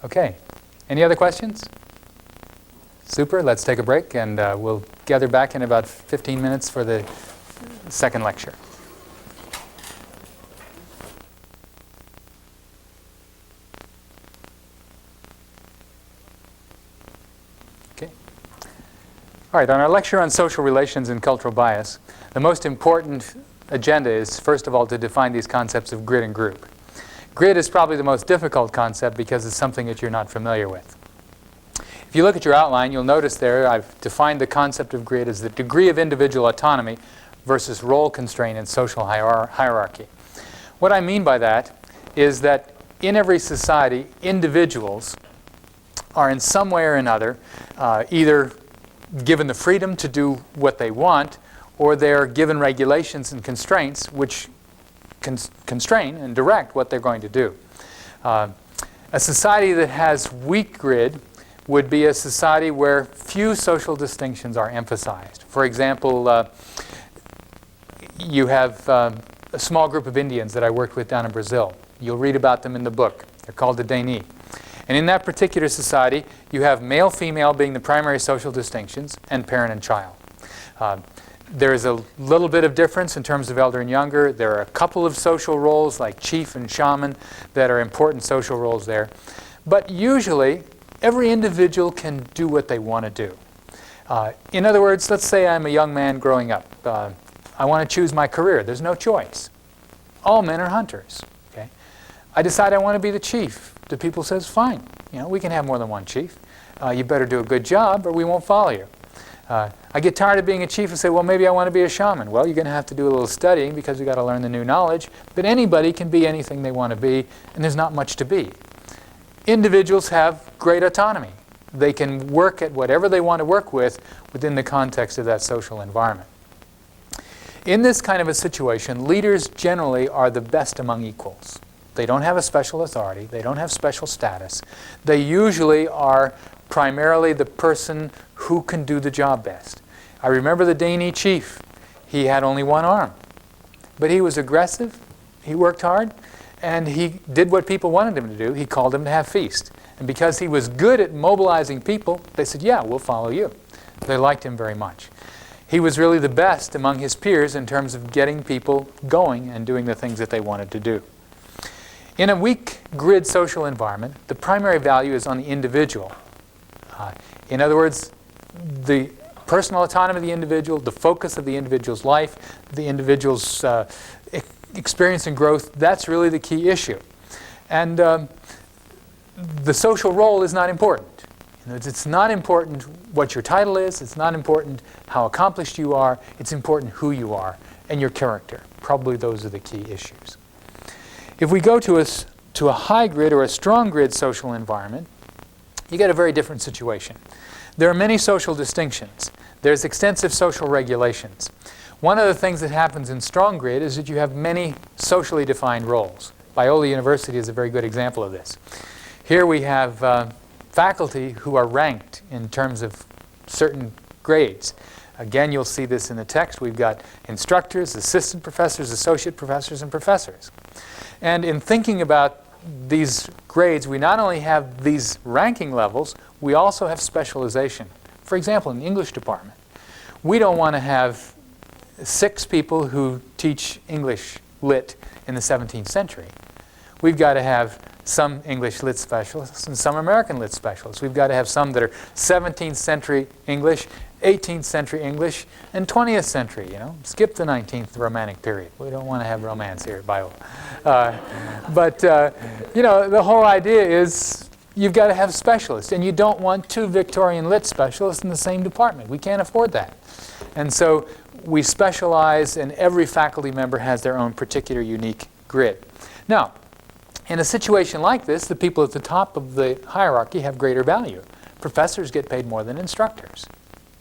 Okay. Any other questions? Super. Let's take a break, and we'll gather back in about 15 minutes for the second lecture. All right, on our lecture on social relations and cultural bias, the most important agenda is, first of all, to define these concepts of grid and group. Grid is probably the most difficult concept because it's something that you're not familiar with. If you look at your outline, you'll notice there I've defined the concept of grid as the degree of individual autonomy versus role constraint and social hierarchy. What I mean by that is that in every society, individuals are in some way or another either given the freedom to do what they want, or they're given regulations and constraints which constrain and direct what they're going to do. A society that has weak grid would be a society where few social distinctions are emphasized. For example, you have a small group of Indians that I worked with down in Brazil. You'll read about them in the book. They're called the Deni. And in that particular society, you have male-female being the primary social distinctions, and parent and child. There is a little bit of difference in terms of elder and younger. There are a couple of social roles like chief and shaman that are important social roles there. But usually, every individual can do what they want to do. In other words, let's say I'm a young man growing up. I want to choose my career. There's no choice. All men are hunters. Okay? I decide I want to be the chief. The people says, fine, we can have more than one chief. You better do a good job or we won't follow you. I get tired of being a chief and say, well, maybe I want to be a shaman. Well, you're going to have to do a little studying because you've got to learn the new knowledge. But anybody can be anything they want to be, and there's not much to be. Individuals have great autonomy. They can work at whatever they want to work with within the context of that social environment. In this kind of a situation, leaders generally are the best among equals. They don't have a special authority. They don't have special status. They usually are primarily the person who can do the job best. I remember the Dani chief. He had only one arm. But he was aggressive. He worked hard. And he did what people wanted him to do. He called them to have feast. And because he was good at mobilizing people, they said, yeah, we'll follow you. They liked him very much. He was really the best among his peers in terms of getting people going and doing the things that they wanted to do. In a weak grid social environment, the primary value is on the individual. In other words, the personal autonomy of the individual, the focus of the individual's life, the individual's experience and growth, that's really the key issue. And the social role is not important. It's not important what your title is. It's not important how accomplished you are. It's important who you are and your character. Probably those are the key issues. If we go to a high grid or a strong grid social environment, you get a very different situation. There are many social distinctions. There's extensive social regulations. One of the things that happens in strong grid is that you have many socially defined roles. Biola University is a very good example of this. Here we have faculty who are ranked in terms of certain grades. Again, you'll see this in the text. We've got instructors, assistant professors, associate professors, and professors. And in thinking about these grades, we not only have these ranking levels, we also have specialization. For example, in the English department, we don't want to have 6 people who teach English lit in the 17th century. We've got to have some English lit specialists and some American lit specialists. We've got to have some that are 17th century English, 18th century English, and 20th century, Skip the 19th Romantic period. We don't want to have romance here at Biola. The whole idea is you've got to have specialists, and you don't want 2 Victorian lit specialists in the same department. We can't afford that. And so we specialize, and every faculty member has their own particular unique grid. Now, in a situation like this, the people at the top of the hierarchy have greater value. Professors get paid more than instructors.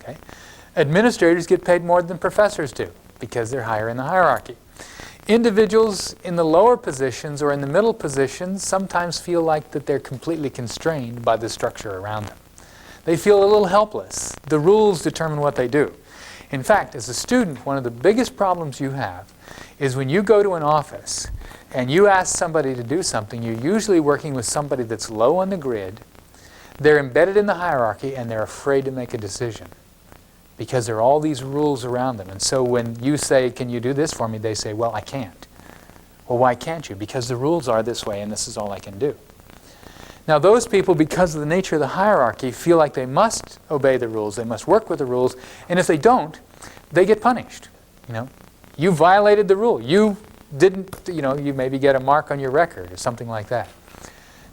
Okay? Administrators get paid more than professors do because they're higher in the hierarchy. Individuals in the lower positions or in the middle positions sometimes feel like that they're completely constrained by the structure around them. They feel a little helpless. The rules determine what they do. In fact, as a student, one of the biggest problems you have is when you go to an office and you ask somebody to do something, you're usually working with somebody that's low on the grid, they're embedded in the hierarchy, and they're afraid to make a decision because there are all these rules around them. And so when you say, can you do this for me, they say, well, I can't. Well, why can't you? Because the rules are this way, and this is all I can do. Now, those people, because of the nature of the hierarchy, feel like they must obey the rules, they must work with the rules, and if they don't, they get punished. You violated the rule. You didn't, you maybe get a mark on your record or something like that.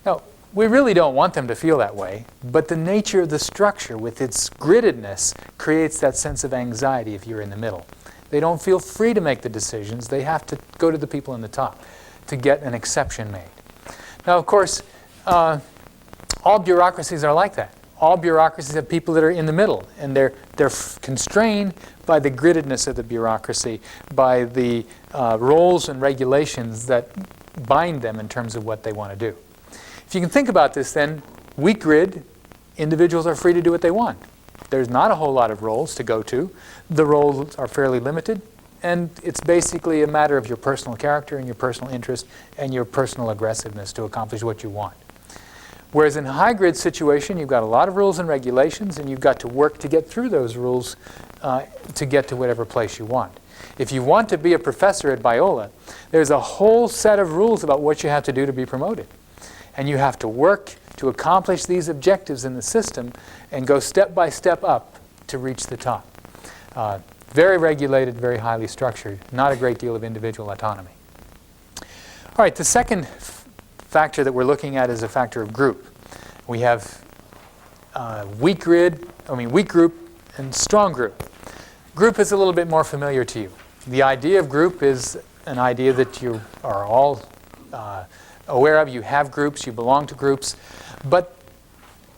Now, we really don't want them to feel that way, but the nature of the structure with its griddedness creates that sense of anxiety if you're in the middle. They don't feel free to make the decisions. They have to go to the people in the top to get an exception made. Now, of course, all bureaucracies are like that. All bureaucracies have people that are in the middle, and they're constrained by the griddedness of the bureaucracy, by the roles and regulations that bind them in terms of what they want to do. If you can think about this then, weak grid, individuals are free to do what they want. There's not a whole lot of roles to go to. The roles are fairly limited, and it's basically a matter of your personal character and your personal interest and your personal aggressiveness to accomplish what you want. Whereas in a high-grid situation, you've got a lot of rules and regulations, and you've got to work to get through those rules to get to whatever place you want. If you want to be a professor at Biola, there's a whole set of rules about what you have to do to be promoted. And you have to work to accomplish these objectives in the system and go step by step up to reach the top. Very regulated, very highly structured, not a great deal of individual autonomy. All right, the second factor that we're looking at is a factor of group. We have weak group and strong group. Group is a little bit more familiar to you. The idea of group is an idea that you are all aware of. You have groups, you belong to groups. But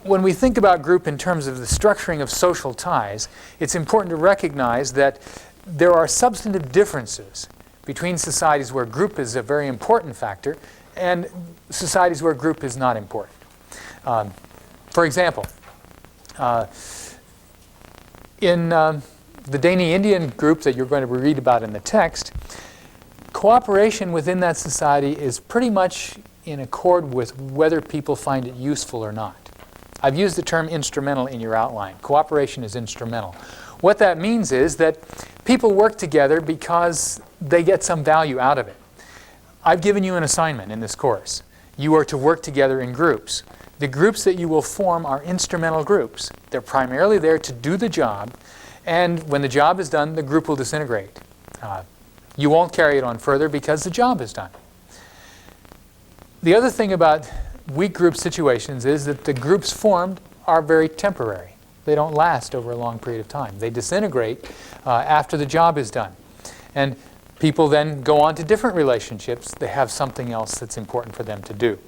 when we think about group in terms of the structuring of social ties, it's important to recognize that there are substantive differences between societies where group is a very important factor and societies where group is not important. For example, in the Dani Indian group that you're going to read about in the text, cooperation within that society is pretty much in accord with whether people find it useful or not. I've used the term instrumental in your outline. Cooperation is instrumental. What that means is that people work together because they get some value out of it. I've given you an assignment in this course. You are to work together in groups. The groups that you will form are instrumental groups. They're primarily there to do the job, and when the job is done, the group will disintegrate. You won't carry it on further because the job is done. The other thing about weak group situations is that the groups formed are very temporary. They don't last over a long period of time. They disintegrate after the job is done. And people then go on to different relationships. They have something else that's important for them to do.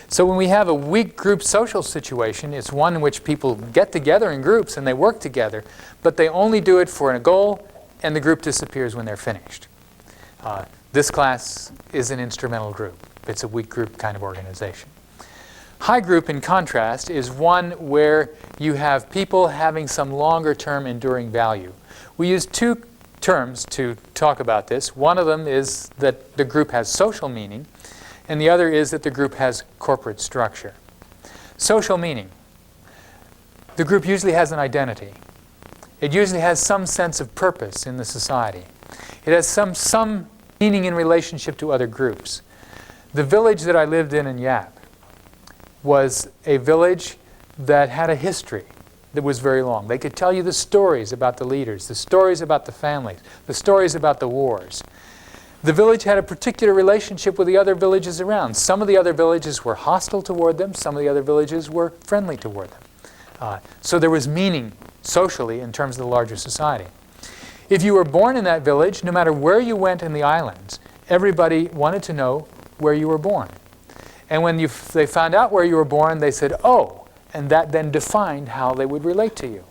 So when we have a weak group social situation, it's one in which people get together in groups and they work together, but they only do it for a goal, and the group disappears when they're finished. This class is an instrumental group. It's a weak group kind of organization. High group, in contrast, is one where you have people having some longer-term enduring value. We use two terms to talk about this. One of them is that the group has social meaning, and the other is that the group has corporate structure. Social meaning. The group usually has an identity. It usually has some sense of purpose in the society. It has some meaning in relationship to other groups. The village that I lived in Yap was a village that had a history that was very long. They could tell you the stories about the leaders, the stories about the families, the stories about the wars. The village had a particular relationship with the other villages around. Some of the other villages were hostile toward them. Some of the other villages were friendly toward them. So there was meaning socially in terms of the larger society. If you were born in that village, no matter where you went in the islands, everybody wanted to know where you were born. And when they found out where you were born, they said, "Oh," and that then defined how they would relate to you.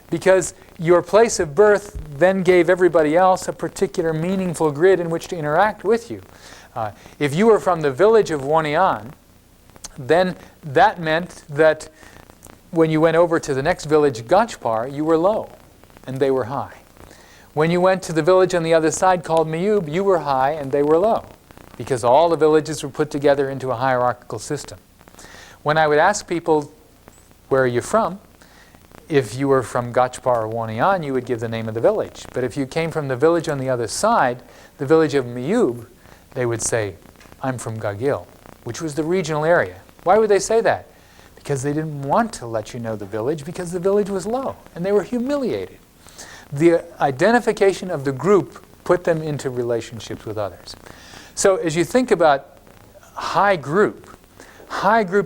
Because your place of birth then gave everybody else a particular meaningful grid in which to interact with you. If you were from the village of Wonian, then that meant that when you went over to the next village, Gachpar, you were low, and they were high. When you went to the village on the other side called Miyub, you were high and they were low, because all the villages were put together into a hierarchical system. When I would ask people, "Where are you from?" if you were from Gachpar or Wonian, you would give the name of the village. But if you came from the village on the other side, the village of Miyub, they would say, "I'm from Gagil," which was the regional area. Why would they say that? Because they didn't want to let you know the village, because the village was low, and they were humiliated. The identification of the group put them into relationships with others. So as you think about high group,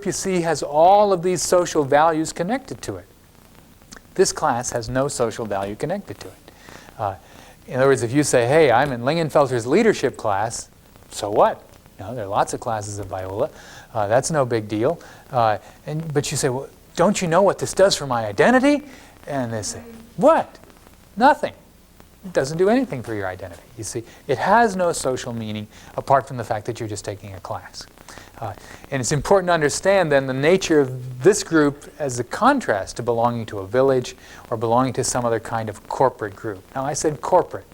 you see, has all of these social values connected to it. This class has no social value connected to it. In other words, if you say, "Hey, I'm in Lingenfelter's leadership class," so what? You know, there are lots of classes at Biola. That's no big deal. But you say, "Well, don't you know what this does for my identity?" And they say, "What? Nothing." It doesn't do anything for your identity. You see, it has no social meaning apart from the fact that you're just taking a class. And it's important to understand then the nature of this group as a contrast to belonging to a village or belonging to some other kind of corporate group. Now I said corporate.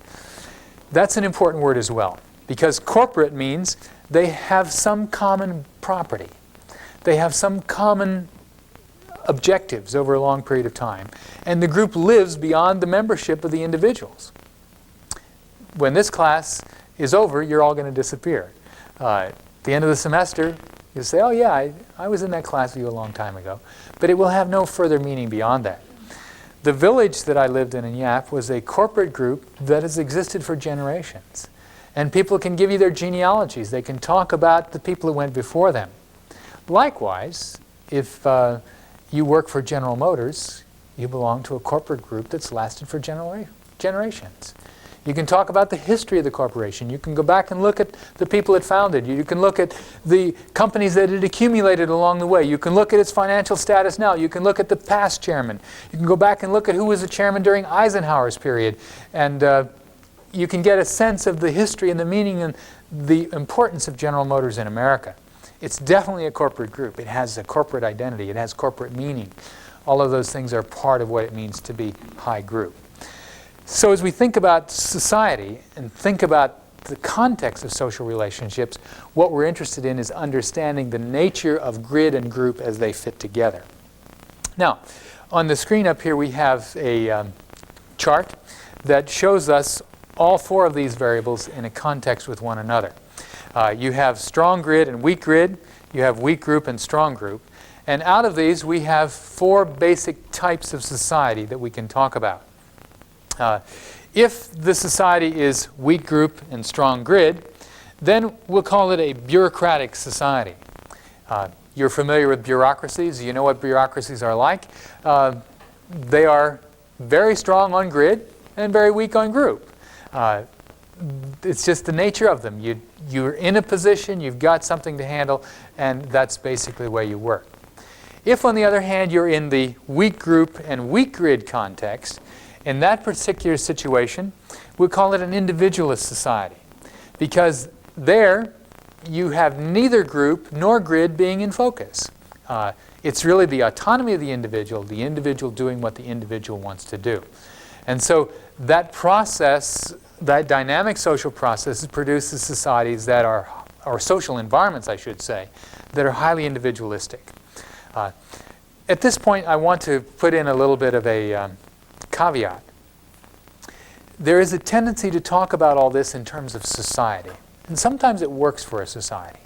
That's an important word as well, because corporate means they have some common property. They have some common objectives over a long period of time, and the group lives beyond the membership of the individuals. When this class is over, you're all going to disappear. At the end of the semester, you'll say, oh yeah, I was in that class with you a long time ago. But it will have no further meaning beyond that. The village that I lived in Yap was a corporate group that has existed for generations. And people can give you their genealogies. They can talk about the people who went before them. Likewise, if you work for General Motors, you belong to a corporate group that's lasted for generations. You can talk about the history of the corporation. You can go back and look at the people it founded. You can look at the companies that it accumulated along the way. You can look at its financial status now. You can look at the past chairman. You can go back and look at who was the chairman during Eisenhower's period. And you can get a sense of the history and the meaning and the importance of General Motors in America. It's definitely a corporate group. It has a corporate identity. It has corporate meaning. All of those things are part of what it means to be high group. So as we think about society and think about the context of social relationships, what we're interested in is understanding the nature of grid and group as they fit together. Now, on the screen up here we have a chart that shows us all four of these variables in a context with one another. You have strong grid and weak grid. You have weak group and strong group. And out of these, we have four basic types of society that we can talk about. If the society is weak group and strong grid, then we'll call it a bureaucratic society. You're familiar with bureaucracies. You know what bureaucracies are like. They are very strong on grid and very weak on group. It's just the nature of them. You're in a position, you've got something to handle, and that's basically the way you work. If, on the other hand, you're in the weak group and weak grid context, in that particular situation, we'll call it an individualist society. Because there, you have neither group nor grid being in focus. It's really the autonomy of the individual doing what the individual wants to do. And so that process, that dynamic social process produces societies that are, or social environments, I should say, that are highly individualistic. At this point, I want to put in a little bit of a caveat. There is a tendency to talk about all this in terms of society. And sometimes it works for a society.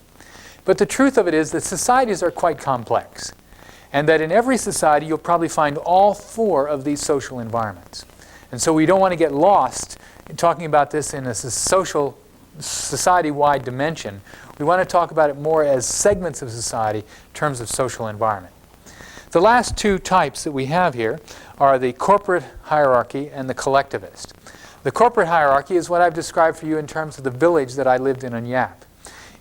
But the truth of it is that societies are quite complex. And that in every society, you'll probably find all four of these social environments. And so we don't want to get lost in talking about this in a social, society-wide dimension. We want to talk about it more as segments of society in terms of social environment. The last two types that we have here are the corporate hierarchy and the collectivist. The corporate hierarchy is what I've described for you in terms of the village that I lived in Yap.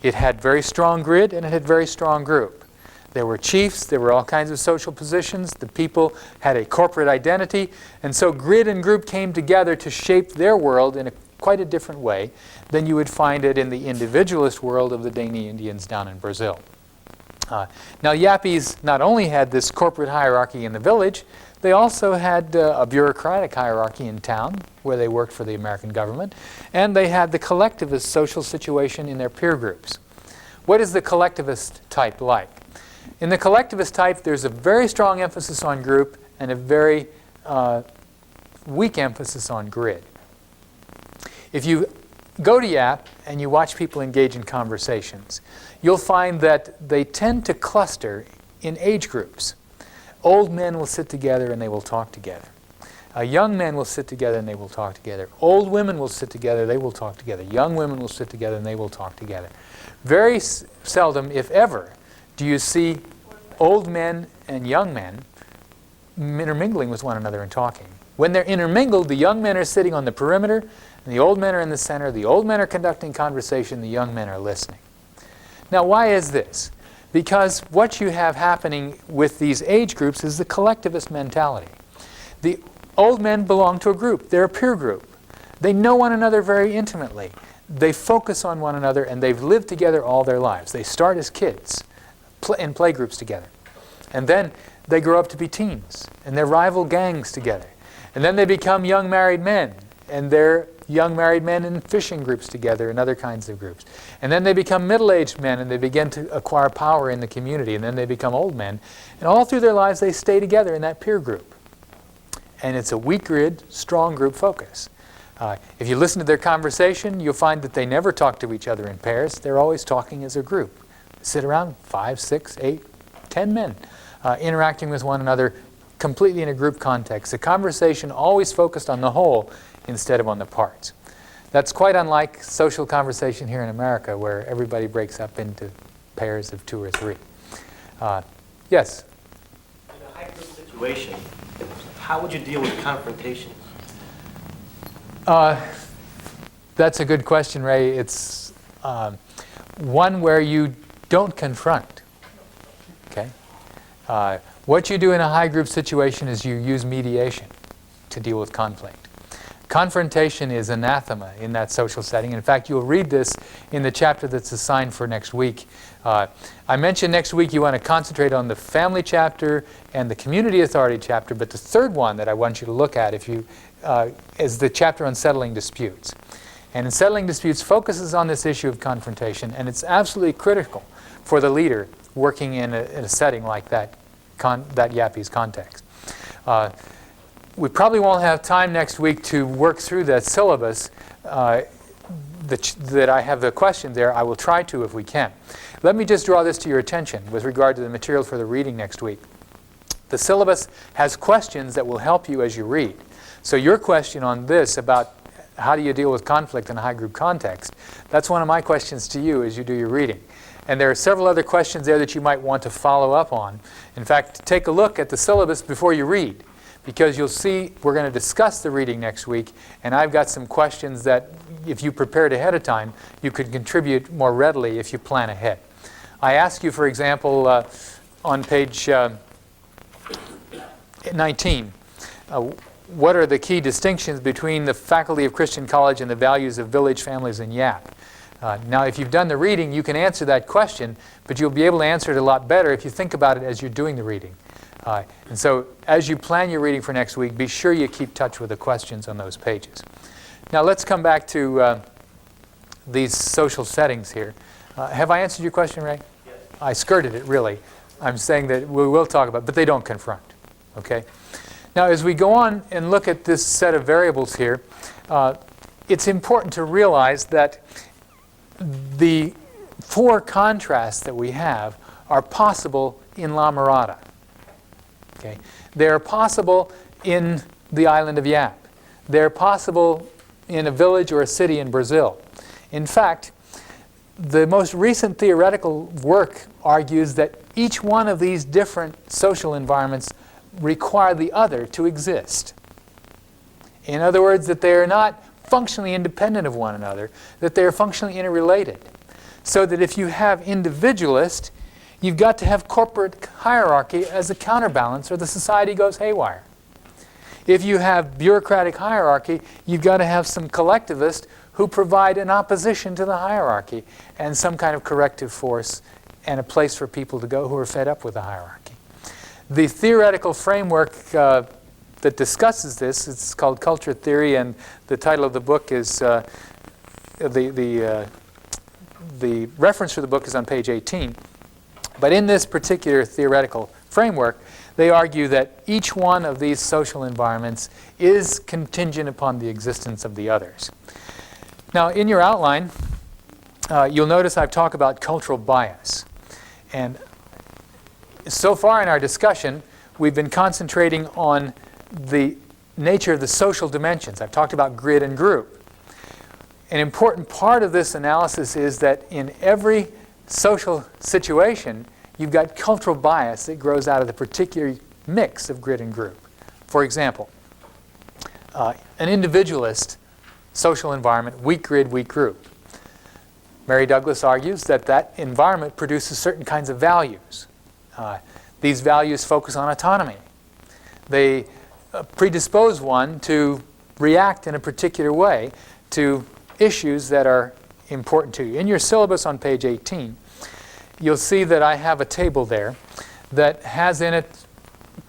It had very strong grid and it had very strong group. There were chiefs, there were all kinds of social positions, the people had a corporate identity, and so grid and group came together to shape their world in quite a different way than you would find it in the individualist world of the Dani Indians down in Brazil. Now Yappies not only had this corporate hierarchy in the village, they also had a bureaucratic hierarchy in town where they worked for the American government, and they had the collectivist social situation in their peer groups. What is the collectivist type like? In the collectivist type, there's a very strong emphasis on group and a very weak emphasis on grid. If you go to Yap and you watch people engage in conversations, you'll find that they tend to cluster in age groups. Old men will sit together and they will talk together. Young men will sit together and they will talk together. Old women will sit together, they will talk together. Young women will sit together and they will talk together. Very seldom, if ever, do you see old men and young men intermingling with one another and talking. When they're intermingled, the young men are sitting on the perimeter, and the old men are in the center. The old men are conducting conversation, the young men are listening. Now, why is this? Because what you have happening with these age groups is the collectivist mentality. The old men belong to a group. They're a peer group. They know one another very intimately. they focus on one another, and they've lived together all their lives. They start as kids in play groups together. And then they grow up to be teens, and they're rival gangs together. And then they become young married men, and they're young married men in fishing groups together and other kinds of groups. And then they become middle-aged men, and they begin to acquire power in the community. And then they become old men. And all through their lives, they stay together in that peer group. And it's a weak grid, strong group focus. If you listen to their conversation, you'll find that they never talk to each other in pairs. They're always talking as a group. They sit around 5, 6, 8, 10 men interacting with one another completely in a group context. The conversation always focused on the whole instead of on the parts. That's quite unlike social conversation here in America, where everybody breaks up into pairs of 2 or 3. Yes? In a high-group situation, how would you deal with confrontations? That's a good question, Ray. It's one where you don't confront. Okay? What you do in a high group situation is you use mediation to deal with conflict. Confrontation is anathema in that social setting. In fact, you'll read this in the chapter that's assigned for next week. I mentioned next week you want to concentrate on the family chapter and the community authority chapter, but the third one that I want you to look at is the chapter on settling disputes. And in settling disputes focuses on this issue of confrontation, and it's absolutely critical for the leader working in a setting like that Yappies context. We probably won't have time next week to work through that syllabus that I have the question there. I will try to if we can. Let me just draw this to your attention with regard to the material for the reading next week. The syllabus has questions that will help you as you read. So your question on this about how do you deal with conflict in a high group context, that's one of my questions to you as you do your reading. And there are several other questions there that you might want to follow up on. In fact, take a look at the syllabus before you read, because you'll see we're going to discuss the reading next week, and I've got some questions that if you prepared ahead of time, you could contribute more readily if you plan ahead. I ask you, for example, on page 19, what are the key distinctions between the faculty of Christian College and the values of village families in Yap? Now, if you've done the reading, you can answer that question, but you'll be able to answer it a lot better if you think about it as you're doing the reading. And so, as you plan your reading for next week, be sure you keep touch with the questions on those pages. Now, let's come back to these social settings here. Have I answered your question, Ray? Yes. I skirted it, really. I'm saying that we will talk about it, but they don't confront. Okay? Now, as we go on and look at this set of variables here, it's important to realize that the 4 contrasts that we have are possible in La Mirada. Okay? They are possible in the island of Yap. They're possible in a village or a city in Brazil. In fact, the most recent theoretical work argues that each one of these different social environments require the other to exist. In other words, that they are not functionally independent of one another, that they are functionally interrelated. So that if you have individualist, you've got to have corporate hierarchy as a counterbalance, or the society goes haywire. If you have bureaucratic hierarchy, you've got to have some collectivist who provide an opposition to the hierarchy and some kind of corrective force and a place for people to go who are fed up with the hierarchy. The theoretical framework that discusses this, it's called Culture Theory, and the title of the book is, the reference for the book is on page 18. But in this particular theoretical framework, they argue that each one of these social environments is contingent upon the existence of the others. Now, in your outline, you'll notice I've talked about cultural bias. And so far in our discussion, we've been concentrating on the nature of the social dimensions. I've talked about grid and group. An important part of this analysis is that in every social situation, you've got cultural bias that grows out of the particular mix of grid and group. For example, an individualist social environment, weak grid, weak group. Mary Douglas argues that that environment produces certain kinds of values. These values focus on autonomy. They predispose one to react in a particular way to issues that are important to you. In your syllabus on page 18, you'll see that I have a table there that has in it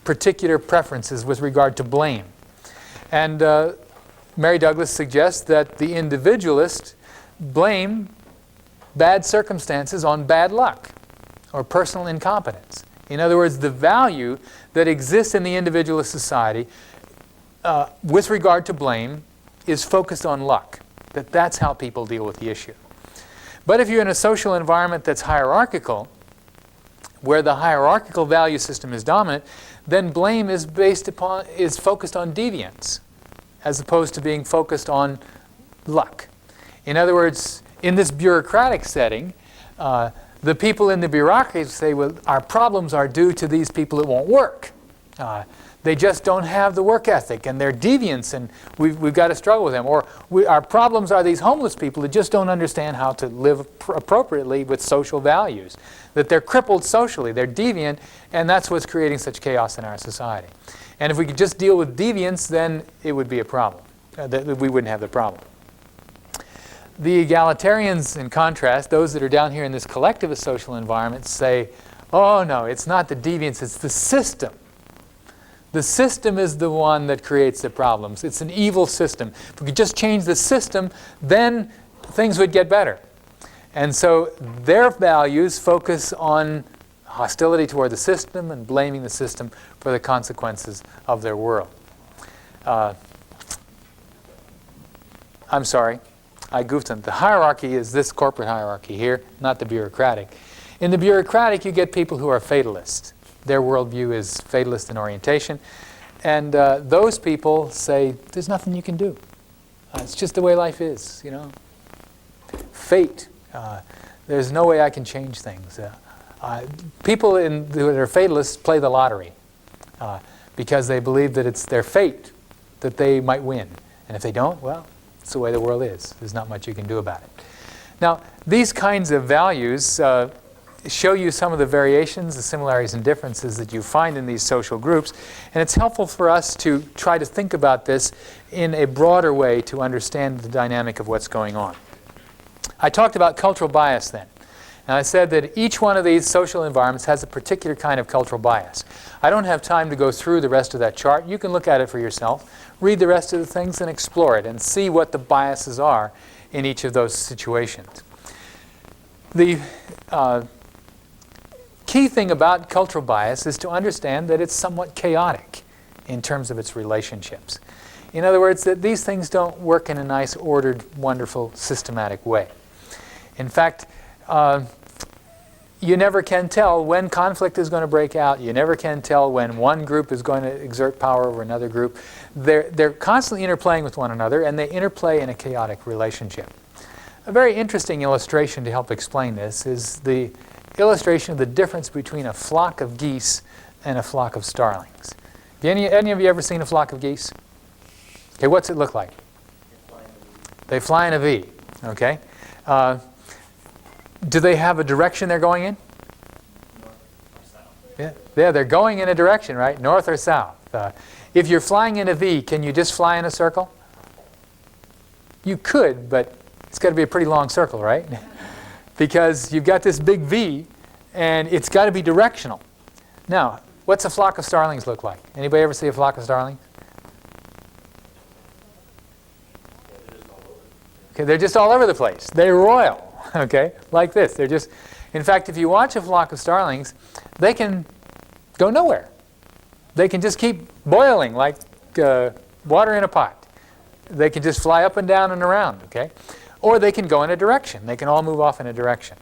particular preferences with regard to blame. And Mary Douglas suggests that the individualist blame bad circumstances on bad luck or personal incompetence. In other words, the value that exists in the individualist society with regard to blame is focused on luck. That's how people deal with the issue. But if you're in a social environment that's hierarchical, where the hierarchical value system is dominant, then blame is focused on deviance, as opposed to being focused on luck. In other words, in this bureaucratic setting, the people in the bureaucracy say, well, our problems are due to these people that won't work. They just don't have the work ethic, and they're deviants, and we've got to struggle with them. Or our problems are these homeless people that just don't understand how to live appropriately with social values. That they're crippled socially, they're deviant, and that's what's creating such chaos in our society. And if we could just deal with deviance, then it would be a problem. We wouldn't have the problem. The egalitarians, in contrast, those that are down here in this collectivist social environment, say, oh no, it's not the deviance, it's the system. The system is the one that creates the problems. It's an evil system. If we could just change the system, then things would get better. And so their values focus on hostility toward the system and blaming the system for the consequences of their world. I'm sorry, I goofed on. The hierarchy is this corporate hierarchy here, not the bureaucratic. In the bureaucratic, you get people who are fatalists. Their worldview is fatalist in orientation. And those people say, there's nothing you can do. It's just the way life is, you know. Fate. There's no way I can change things. People who are fatalists play the lottery because they believe that it's their fate that they might win. And if they don't, well, it's the way the world is. There's not much you can do about it. Now, these kinds of values show you some of the variations, the similarities and differences that you find in these social groups. And it's helpful for us to try to think about this in a broader way to understand the dynamic of what's going on. I talked about cultural bias then. And I said that each one of these social environments has a particular kind of cultural bias. I don't have time to go through the rest of that chart. You can look at it for yourself, read the rest of the things and explore it and see what the biases are in each of those situations. The key thing about cultural bias is to understand that it's somewhat chaotic in terms of its relationships. In other words, that these things don't work in a nice, ordered, wonderful, systematic way. In fact, you never can tell when conflict is going to break out. You never can tell when one group is going to exert power over another group. They're constantly interplaying with one another, and they interplay in a chaotic relationship. A very interesting illustration to help explain this is the illustration of the difference between a flock of geese and a flock of starlings. Have any of you ever seen a flock of geese? Okay, what's it look like? They fly in a V. Okay. Do they have a direction they're going in? Yeah, they're going in a direction, right? North or south. If you're flying in a V, can you just fly in a circle? You could, but it's got to be a pretty long circle, right? Because you've got this big V, and it's got to be directional. Now, what's a flock of starlings look like? Anybody ever see a flock of starlings? Okay, they're just all over the place. They're royal. Okay, like this. They're just, in fact, if you watch a flock of starlings, they can go nowhere. They can just keep boiling like water in a pot. They can just fly up and down and around, okay? Or they can go in a direction. They can all move off in a direction.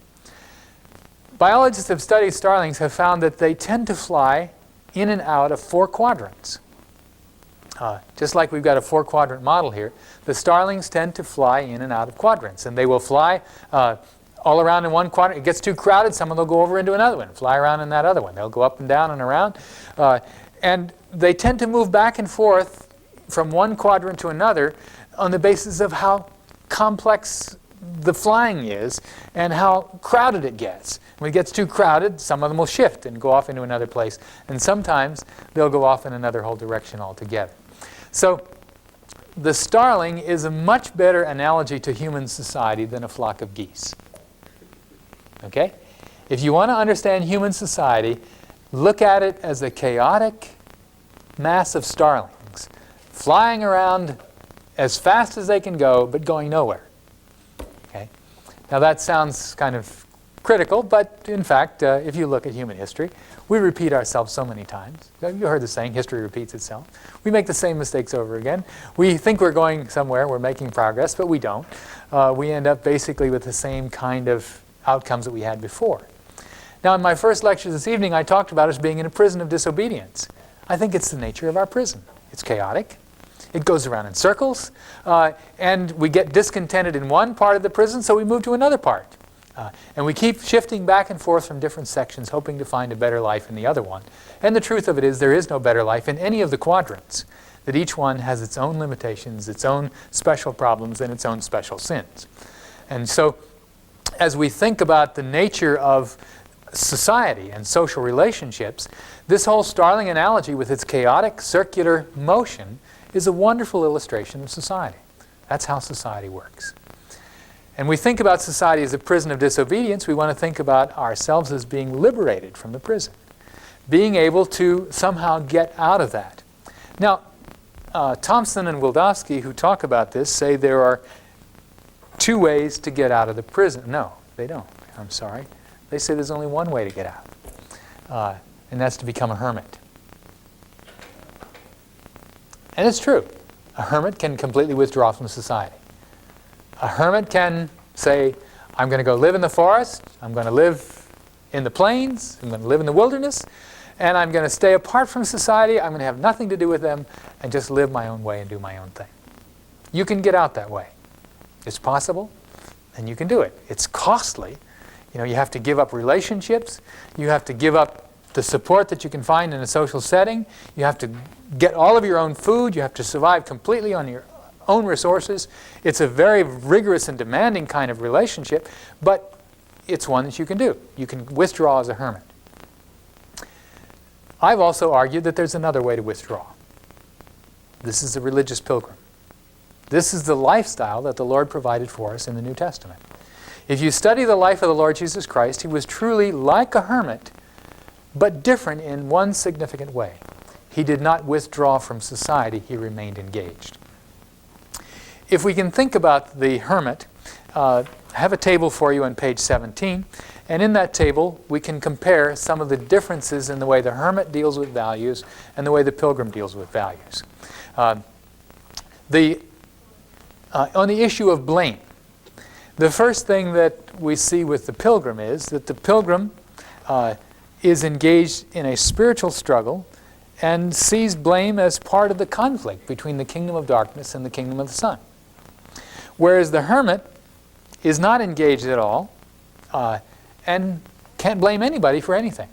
Biologists who have studied starlings have found that they tend to fly in and out of 4 quadrants. Just like we've got a 4-quadrant model here, the starlings tend to fly in and out of quadrants. And they will fly all around in one quadrant. It gets too crowded, some of them will go over into another one, fly around in that other one. They'll go up and down and around. And they tend to move back and forth from one quadrant to another on the basis of how complex the flying is and how crowded it gets. When it gets too crowded, some of them will shift and go off into another place. And sometimes they'll go off in another whole direction altogether. So the starling is a much better analogy to human society than a flock of geese. Okay? If you want to understand human society, look at it as a chaotic mass of starlings flying around as fast as they can go, but going nowhere. Okay? Now that sounds kind of critical, but in fact, if you look at human history, we repeat ourselves so many times. You heard the saying, history repeats itself. We make the same mistakes over again. We think we're going somewhere, we're making progress, but we don't. We end up basically with the same kind of outcomes that we had before. Now, in my first lecture this evening, I talked about us being in a prison of disobedience. I think it's the nature of our prison. It's chaotic. It goes around in circles. And we get discontented in one part of the prison, so we move to another part. And we keep shifting back and forth from different sections, hoping to find a better life in the other one. And the truth of it is there is no better life in any of the quadrants, that each one has its own limitations, its own special problems, and its own special sins. And so as we think about the nature of society and social relationships, this whole starling analogy with its chaotic circular motion is a wonderful illustration of society. That's how society works. And we think about society as a prison of disobedience, we want to think about ourselves as being liberated from the prison, being able to somehow get out of that. Now, Thompson and Wildowski, who talk about this, say there are two ways to get out of the prison. No, they don't. I'm sorry. They say there's only one way to get out, and that's to become a hermit. And it's true. A hermit can completely withdraw from society. A hermit can say, I'm going to go live in the forest, I'm going to live in the plains, I'm going to live in the wilderness, and I'm going to stay apart from society, I'm going to have nothing to do with them, and just live my own way and do my own thing. You can get out that way. It's possible, and you can do it. It's costly. You know, you have to give up relationships, you have to give up the support that you can find in a social setting, you have to get all of your own food, you have to survive completely on your own resources. It's a very rigorous and demanding kind of relationship, but it's one that you can do. You can withdraw as a hermit. I've also argued that there's another way to withdraw. This is the religious pilgrim. This is the lifestyle that the Lord provided for us in the New Testament. If you study the life of the Lord Jesus Christ, he was truly like a hermit, but different in one significant way. He did not withdraw from society, he remained engaged. If we can think about the hermit, I have a table for you on page 17, and in that table we can compare some of the differences in the way the hermit deals with values and the way the pilgrim deals with values. On the issue of blame, the first thing that we see with the pilgrim is that the pilgrim is engaged in a spiritual struggle and sees blame as part of the conflict between the kingdom of darkness and the kingdom of the sun. Whereas the hermit is not engaged at all and can't blame anybody for anything.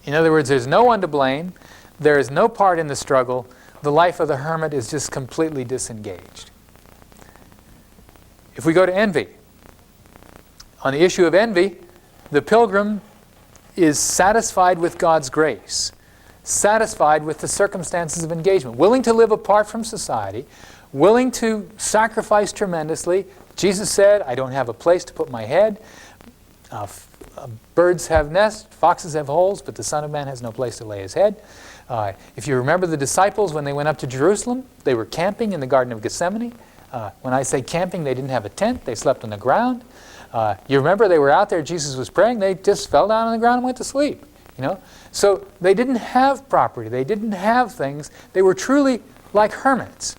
In other words, there's no one to blame, there is no part in the struggle, the life of the hermit is just completely disengaged. If we go to envy, on the issue of envy, the pilgrim is satisfied with God's grace, satisfied with the circumstances of engagement, willing to live apart from society, willing to sacrifice tremendously. Jesus said, I don't have a place to put my head. Birds have nests, foxes have holes, but the Son of Man has no place to lay his head. If you remember the disciples, when they went up to Jerusalem, they were camping in the Garden of Gethsemane. When I say camping, they didn't have a tent. They slept on the ground. You remember they were out there, Jesus was praying. They just fell down on the ground and went to sleep. You know? So they didn't have property. They didn't have things. They were truly like hermits,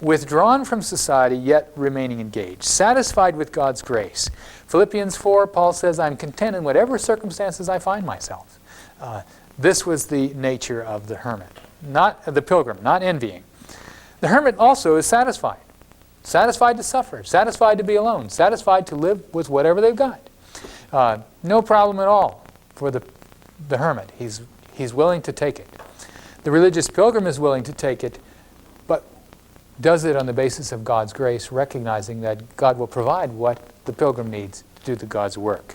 withdrawn from society, yet remaining engaged, satisfied with God's grace. Philippians 4, Paul says, I'm content in whatever circumstances I find myself. This was the nature of the hermit, not the pilgrim, not envying. The hermit also is satisfied. Satisfied to suffer, satisfied to be alone, satisfied to live with whatever they've got. No problem at all for the hermit. He's willing to take it. The religious pilgrim is willing to take it, but does it on the basis of God's grace, recognizing that God will provide what the pilgrim needs to do the God's work.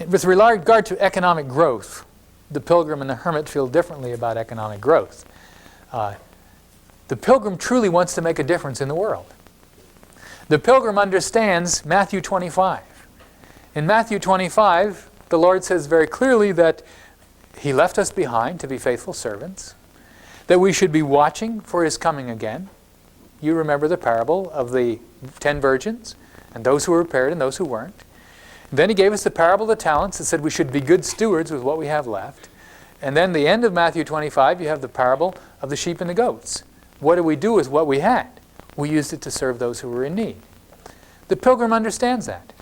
With regard to economic growth, the pilgrim and the hermit feel differently about economic growth. The pilgrim truly wants to make a difference in the world. The pilgrim understands Matthew 25. In Matthew 25, the Lord says very clearly that He left us behind to be faithful servants, that we should be watching for His coming again. You remember the parable of the 10 virgins and those who were prepared and those who weren't. Then He gave us the parable of the talents that said we should be good stewards with what we have left. And then the end of Matthew 25, you have the parable of the sheep and the goats. What do we do with what we had? We used it to serve those who were in need. The pilgrim understands that.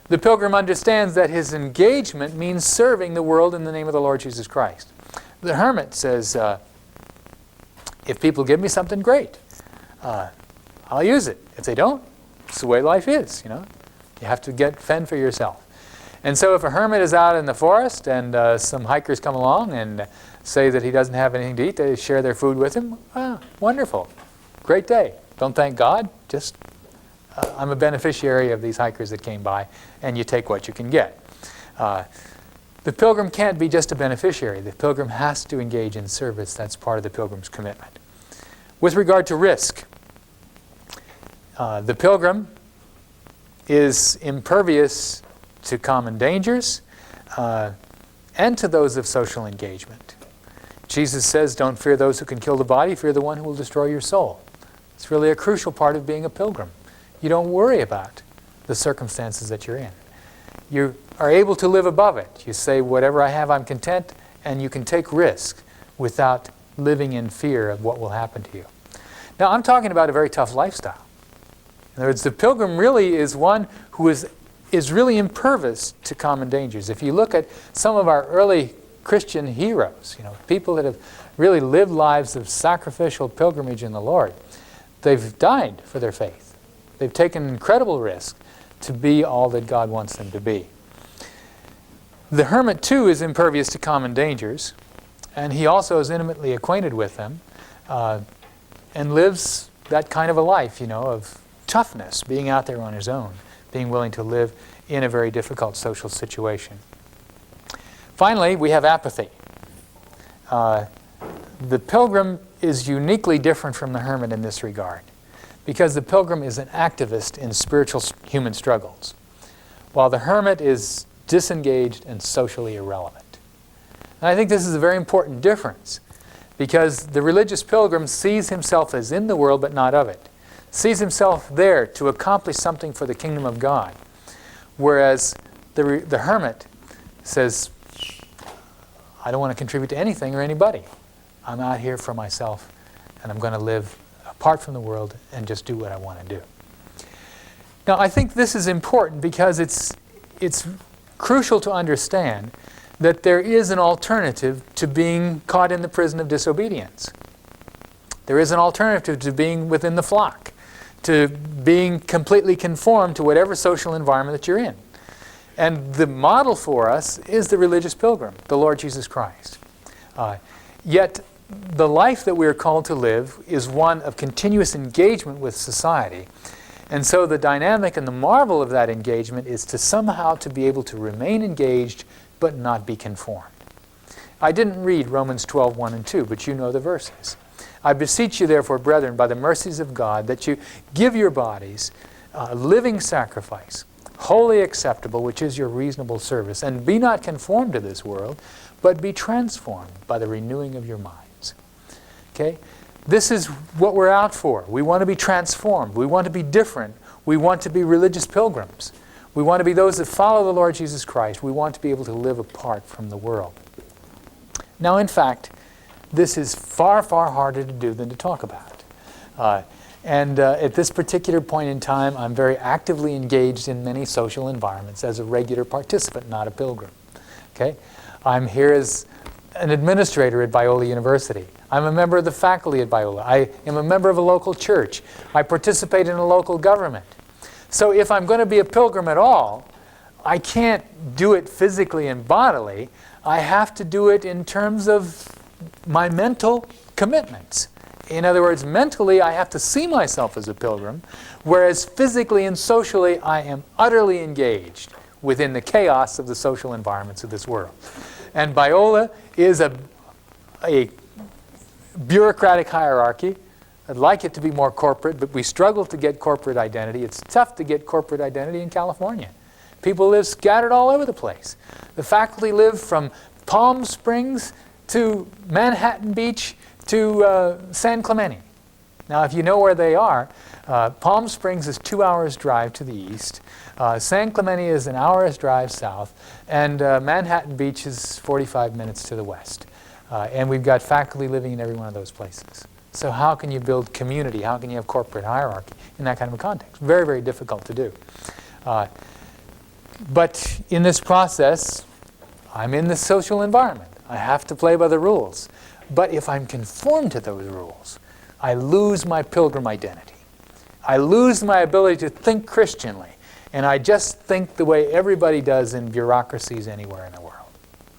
The pilgrim understands that his engagement means serving the world in the name of the Lord Jesus Christ. The hermit says, if people give me something, great. I'll use it. If they don't, it's the way life is, you know. You have to fend for yourself. And so if a hermit is out in the forest and some hikers come along and say that he doesn't have anything to eat, they share their food with him, wonderful. Great day. Don't thank God, just I'm a beneficiary of these hikers that came by, and you take what you can get. The pilgrim can't be just a beneficiary. The pilgrim has to engage in service. That's part of the pilgrim's commitment. With regard to risk, the pilgrim is impervious to common dangers and to those of social engagement. Jesus says, don't fear those who can kill the body, fear the one who will destroy your soul. It's really a crucial part of being a pilgrim. You don't worry about the circumstances that you're in. You are able to live above it. You say, whatever I have, I'm content, and you can take risk without living in fear of what will happen to you. Now, I'm talking about a very tough lifestyle. In other words, the pilgrim really is one who is really impervious to common dangers. If you look at some of our early Christian heroes, you know, people that have really lived lives of sacrificial pilgrimage in the Lord, they've died for their faith. They've taken incredible risk to be all that God wants them to be. The hermit, too, is impervious to common dangers, and he also is intimately acquainted with them and lives that kind of a life, you know, of toughness, being out there on his own, being willing to live in a very difficult social situation. Finally, we have apathy. The pilgrim is uniquely different from the hermit in this regard, because the pilgrim is an activist in spiritual human struggles, while the hermit is disengaged and socially irrelevant. And I think this is a very important difference, because the religious pilgrim sees himself as in the world but not of it, sees himself there to accomplish something for the kingdom of God, whereas the hermit says, I don't want to contribute to anything or anybody. I'm out here for myself, and I'm going to live apart from the world and just do what I want to do. Now, I think this is important because it's crucial to understand that there is an alternative to being caught in the prison of disobedience. There is an alternative to being within the flock, to being completely conformed to whatever social environment that you're in. And the model for us is the religious pilgrim, the Lord Jesus Christ. Yet the life that we are called to live is one of continuous engagement with society. And so the dynamic and the marvel of that engagement is to somehow to be able to remain engaged but not be conformed. I didn't read Romans 12:1 and 2, but you know the verses. I beseech you therefore, brethren, by the mercies of God, that you give your bodies a living sacrifice, wholly acceptable, which is your reasonable service, and be not conformed to this world, but be transformed by the renewing of your minds. Okay? This is what we're out for. We want to be transformed. We want to be different. We want to be religious pilgrims. We want to be those that follow the Lord Jesus Christ. We want to be able to live apart from the world. Now, in fact, this is far, far harder to do than to talk about. At this particular point in time, I'm very actively engaged in many social environments as a regular participant, not a pilgrim. Okay? I'm here as an administrator at Biola University. I'm a member of the faculty at Biola. I am a member of a local church. I participate in a local government. So if I'm going to be a pilgrim at all, I can't do it physically and bodily. I have to do it in terms of my mental commitments. In other words, mentally I have to see myself as a pilgrim, whereas physically and socially I am utterly engaged within the chaos of the social environments of this world. And Biola is a bureaucratic hierarchy I'd like it to be more corporate, but we struggle to get corporate identity. It's tough to get corporate identity in California. People live scattered all over the place. The faculty live from Palm Springs to Manhattan Beach to San Clemente. Now, if you know where they are, Palm Springs is 2 hours drive to the east. San Clemente is an hour's drive south. And Manhattan Beach is 45 minutes to the west. And we've got faculty living in every one of those places. So how can you build community? How can you have corporate hierarchy in that kind of a context? Very, very difficult to do. But in this process, I'm in the social environment. I have to play by the rules. But if I'm conformed to those rules, I lose my pilgrim identity. I lose my ability to think Christianly. And I just think the way everybody does in bureaucracies anywhere in the world.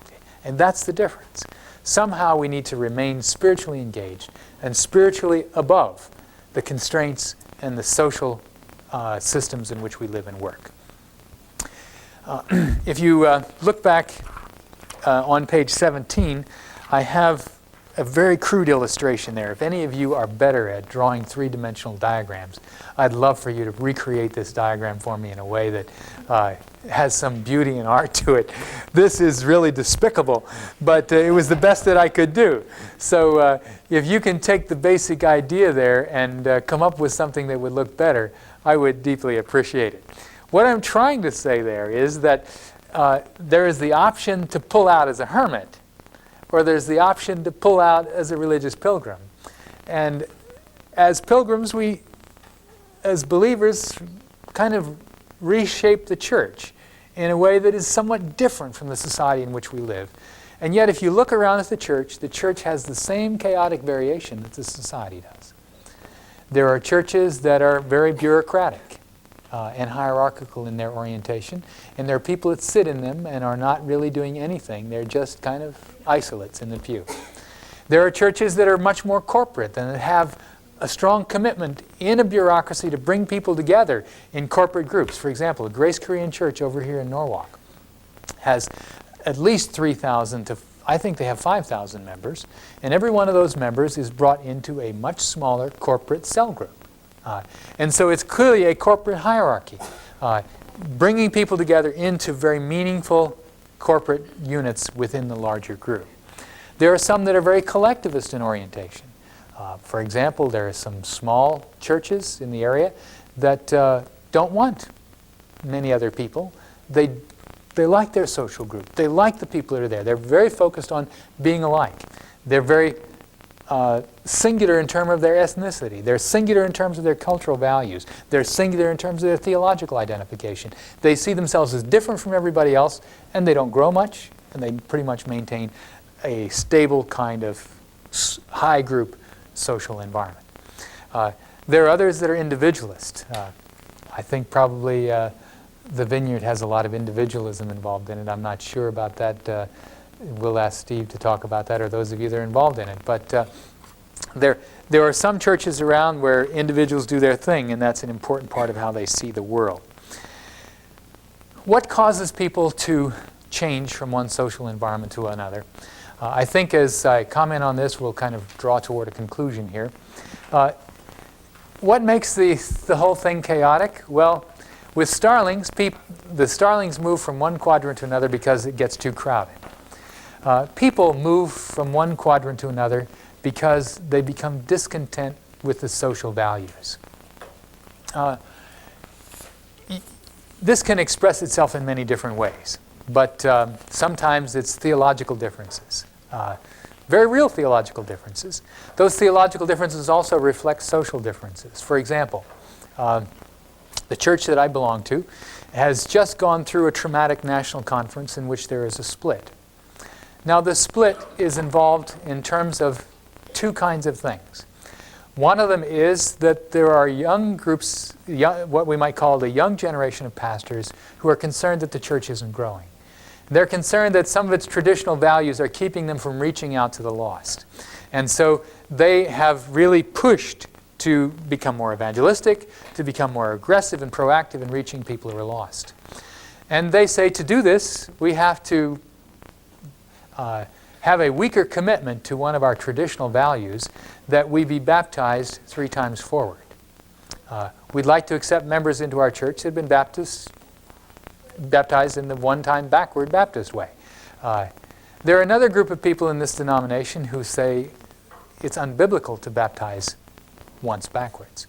Okay? And that's the difference. Somehow we need to remain spiritually engaged and spiritually above the constraints and the social systems in which we live and work. If you look back on page 17, I have a very crude illustration there. If any of you are better at drawing three-dimensional diagrams, I'd love for you to recreate this diagram for me in a way that has some beauty and art to it. This is really despicable, but it was the best that I could do. So if you can take the basic idea there and come up with something that would look better, I would deeply appreciate it. What I'm trying to say there is that there is the option to pull out as a hermit, or there's the option to pull out as a religious pilgrim. And as pilgrims, we, as believers, kind of reshape the church in a way that is somewhat different from the society in which we live. And yet, if you look around at the church has the same chaotic variation that the society does. There are churches that are very bureaucratic and hierarchical in their orientation, and there are people that sit in them and are not really doing anything. They're just kind of isolates in the pew. There are churches that are much more corporate and that have a strong commitment in a bureaucracy to bring people together in corporate groups. For example, a Grace Korean Church over here in Norwalk has at least 3,000 to, I think they have 5,000 members, and every one of those members is brought into a much smaller corporate cell group. And so it's clearly a corporate hierarchy, bringing people together into very meaningful corporate units within the larger group. There are some that are very collectivist in orientation. For example, there are some small churches in the area that don't want many other people. They like their social group. They like the people that are there. They're very focused on being alike. They're very singular in terms of their ethnicity. They're singular in terms of their cultural values. They're singular in terms of their theological identification. They see themselves as different from everybody else, and they don't grow much, and they pretty much maintain a stable kind of high group social environment. There are others that are individualist. I think probably the Vineyard has a lot of individualism involved in it. I'm not sure about that. We'll ask Steve to talk about that, or those of you that are involved in it. But there are some churches around where individuals do their thing, and that's an important part of how they see the world. What causes people to change from one social environment to another? I think as I comment on this, we'll kind of draw toward a conclusion here. What makes the whole thing chaotic? Well, with starlings, the starlings move from one quadrant to another because it gets too crowded. People move from one quadrant to another because they become discontent with the social values. This can express itself in many different ways, but sometimes it's theological differences, very real theological differences. Those theological differences also reflect social differences. For example, the church that I belong to has just gone through a traumatic national conference in which there is a split. Now, the split is involved in terms of two kinds of things. One of them is that there are young groups, what we might call the young generation of pastors, who are concerned that the church isn't growing. They're concerned that some of its traditional values are keeping them from reaching out to the lost. And so they have really pushed to become more evangelistic, to become more aggressive and proactive in reaching people who are lost. And they say to do this, we have to have a weaker commitment to one of our traditional values, that we be baptized 3 times forward. We'd like to accept members into our church that have been baptized in the one-time backward Baptist way. There are another group of people in this denomination who say it's unbiblical to baptize once backwards.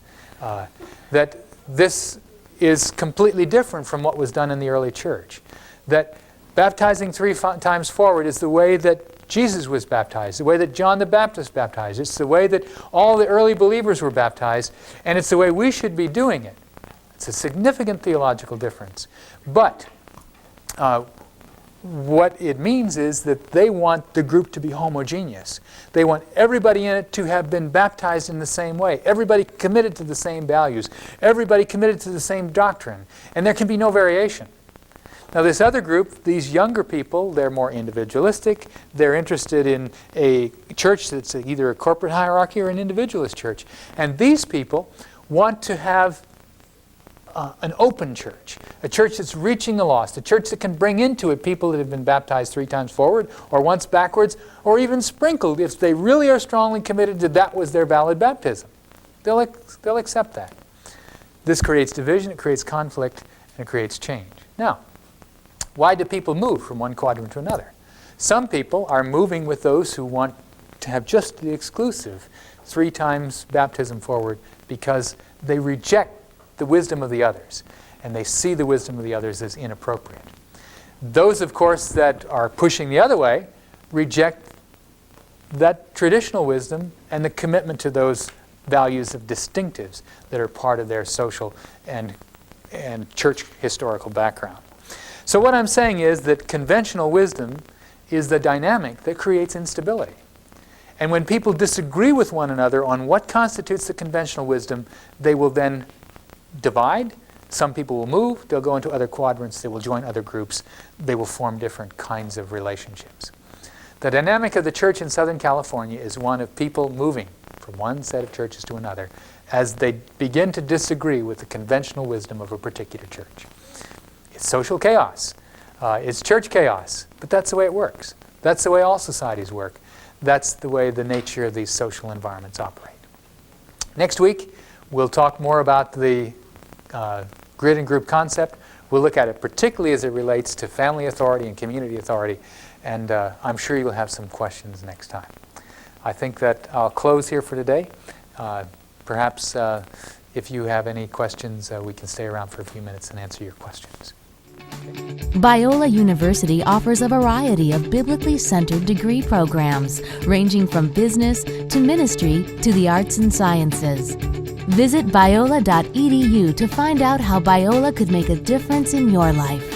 That this is completely different from what was done in the early church. That baptizing 3 times forward is the way that Jesus was baptized, the way that John the Baptist baptized. It's the way that all the early believers were baptized, and it's the way we should be doing it. It's a significant theological difference. But what it means is that they want the group to be homogeneous. They want everybody in it to have been baptized in the same way. Everybody committed to the same values. Everybody committed to the same doctrine. And there can be no variation. Now this other group, these younger people, they're more individualistic. They're interested in a church that's either a corporate hierarchy or an individualist church. And these people want to have an open church, a church that's reaching the lost, a church that can bring into it people that have been baptized 3 times forward or once backwards, or even sprinkled if they really are strongly committed to that was their valid baptism. They'll accept that. This creates division, it creates conflict, and it creates change. Now, why do people move from one quadrant to another? Some people are moving with those who want to have just the exclusive 3 times baptism forward because they reject the wisdom of the others, and they see the wisdom of the others as inappropriate. Those, of course, that are pushing the other way reject that traditional wisdom and the commitment to those values of distinctives that are part of their social and church historical background. So what I'm saying is that conventional wisdom is the dynamic that creates instability. And when people disagree with one another on what constitutes the conventional wisdom, they will then divide. Some people will move, they'll go into other quadrants, they will join other groups, they will form different kinds of relationships. The dynamic of the church in Southern California is one of people moving from one set of churches to another as they begin to disagree with the conventional wisdom of a particular church. It's social chaos. It's church chaos. But that's the way it works. That's the way all societies work. That's the way the nature of these social environments operate. Next week, we'll talk more about the grid and group concept. We'll look at it particularly as it relates to family authority and community authority. And I'm sure you'll have some questions next time. I think that I'll close here for today. Perhaps if you have any questions, we can stay around for a few minutes and answer your questions. Biola University offers a variety of biblically centered degree programs, ranging from business to ministry to the arts and sciences. Visit biola.edu to find out how Biola could make a difference in your life.